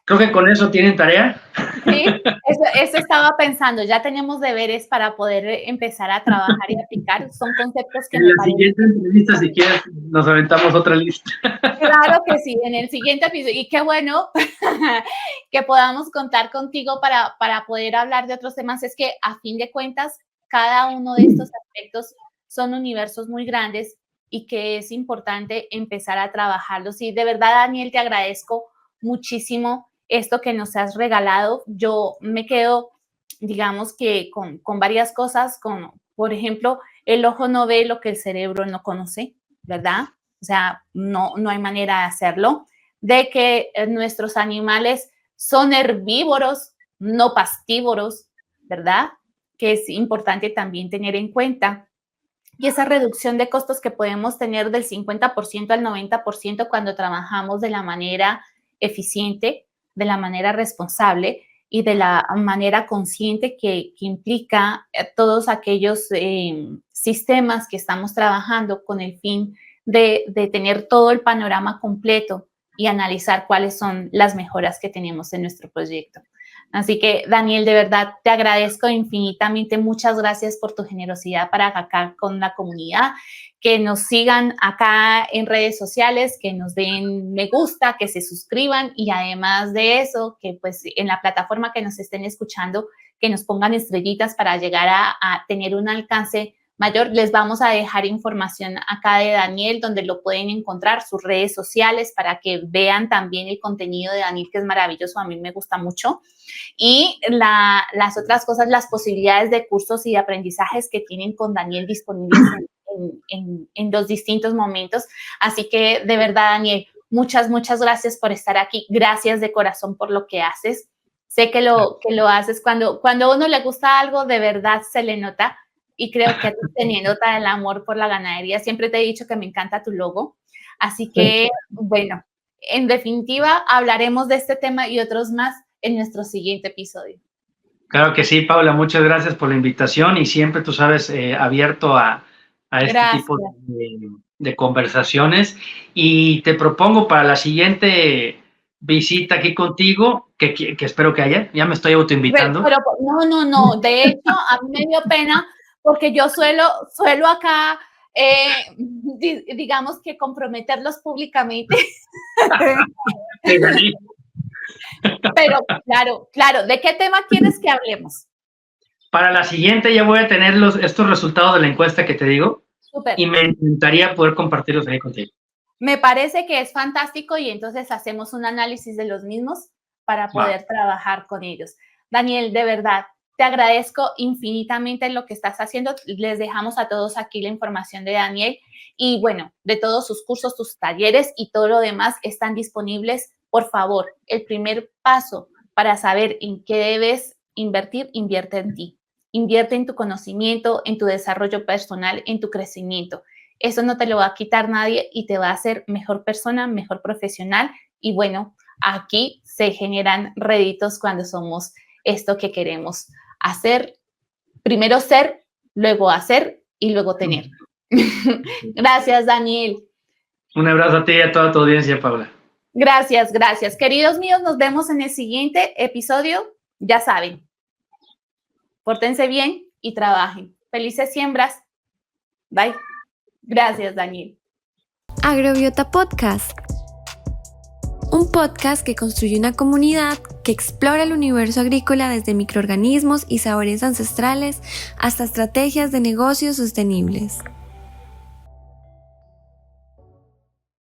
Creo que con eso tienen tarea. Sí, eso estaba pensando. Ya tenemos deberes para poder empezar a trabajar y aplicar. Son conceptos que En me la parecen. siguiente entrevista, si quieres, nos aventamos otra lista. Claro que sí, en el siguiente episodio. Y qué bueno que podamos contar contigo para poder hablar de otros temas. Es que a fin de cuentas, cada uno de estos aspectos son universos muy grandes y que es importante empezar a trabajarlos. Y de verdad, Daniel, te agradezco muchísimo esto que nos has regalado. Yo me quedo, digamos que con varias cosas, por ejemplo, el ojo no ve lo que el cerebro no conoce, ¿verdad? O sea, no hay manera de hacerlo. De que nuestros animales son herbívoros, no pastívoros, ¿verdad? Que es importante también tener en cuenta. Y esa reducción de costos que podemos tener del 50% al 90% cuando trabajamos de la manera eficiente, de la manera responsable y de la manera consciente que implica todos aquellos sistemas que estamos trabajando con el fin de tener todo el panorama completo y analizar cuáles son las mejoras que tenemos en nuestro proyecto. Así que, Daniel, de verdad, te agradezco infinitamente. Muchas gracias por tu generosidad para acá con la comunidad. Que nos sigan acá en redes sociales, que nos den me gusta, que se suscriban y además de eso, que pues en la plataforma que nos estén escuchando, que nos pongan estrellitas para llegar a tener un alcance mayor. Les vamos a dejar información acá de Daniel, donde lo pueden encontrar, sus redes sociales, para que vean también el contenido de Daniel, que es maravilloso, a mí me gusta mucho. Y las otras cosas, las posibilidades de cursos y de aprendizajes que tienen con Daniel disponibles en los distintos momentos. Así que, de verdad, Daniel, muchas gracias por estar aquí. Gracias de corazón por lo que haces. Sé que lo haces cuando a uno le gusta algo, de verdad se le nota. Y creo que a ti te nota el amor por la ganadería. Siempre te he dicho que me encanta tu logo. Así que, bueno, en definitiva, hablaremos de este tema y otros más en nuestro siguiente episodio. Claro que sí, Paula, muchas gracias por la invitación y siempre, tú sabes, abierto a este tipo de conversaciones. Y te propongo para la siguiente visita aquí contigo, que espero que haya, ya me estoy autoinvitando. Pero no, de hecho, a mí me dio pena porque yo suelo acá, digamos que comprometerlos públicamente. Pero claro, ¿de qué tema quieres que hablemos? Para la siguiente ya voy a tener estos resultados de la encuesta que te digo. Súper. Y me encantaría poder compartirlos ahí contigo. Me parece que es fantástico y entonces hacemos un análisis de los mismos para poder trabajar con ellos. Daniel, de verdad, te agradezco infinitamente lo que estás haciendo. Les dejamos a todos aquí la información de Daniel y, bueno, de todos sus cursos, sus talleres y todo lo demás están disponibles. Por favor, el primer paso para saber en qué debes invertir, invierte en ti. Invierte en tu conocimiento, en tu desarrollo personal, en tu crecimiento. Eso no te lo va a quitar nadie y te va a hacer mejor persona, mejor profesional. Y bueno, aquí se generan réditos cuando somos esto que queremos hacer. Primero ser, luego hacer y luego tener. Gracias, Daniel. Un abrazo a ti y a toda tu audiencia, Paula. Gracias. Queridos míos, nos vemos en el siguiente episodio. Ya saben, pórtense bien y trabajen. Felices siembras. Bye. Gracias, Daniel. Agrobiota Podcast. Un podcast que construye una comunidad que explora el universo agrícola desde microorganismos y sabores ancestrales hasta estrategias de negocios sostenibles.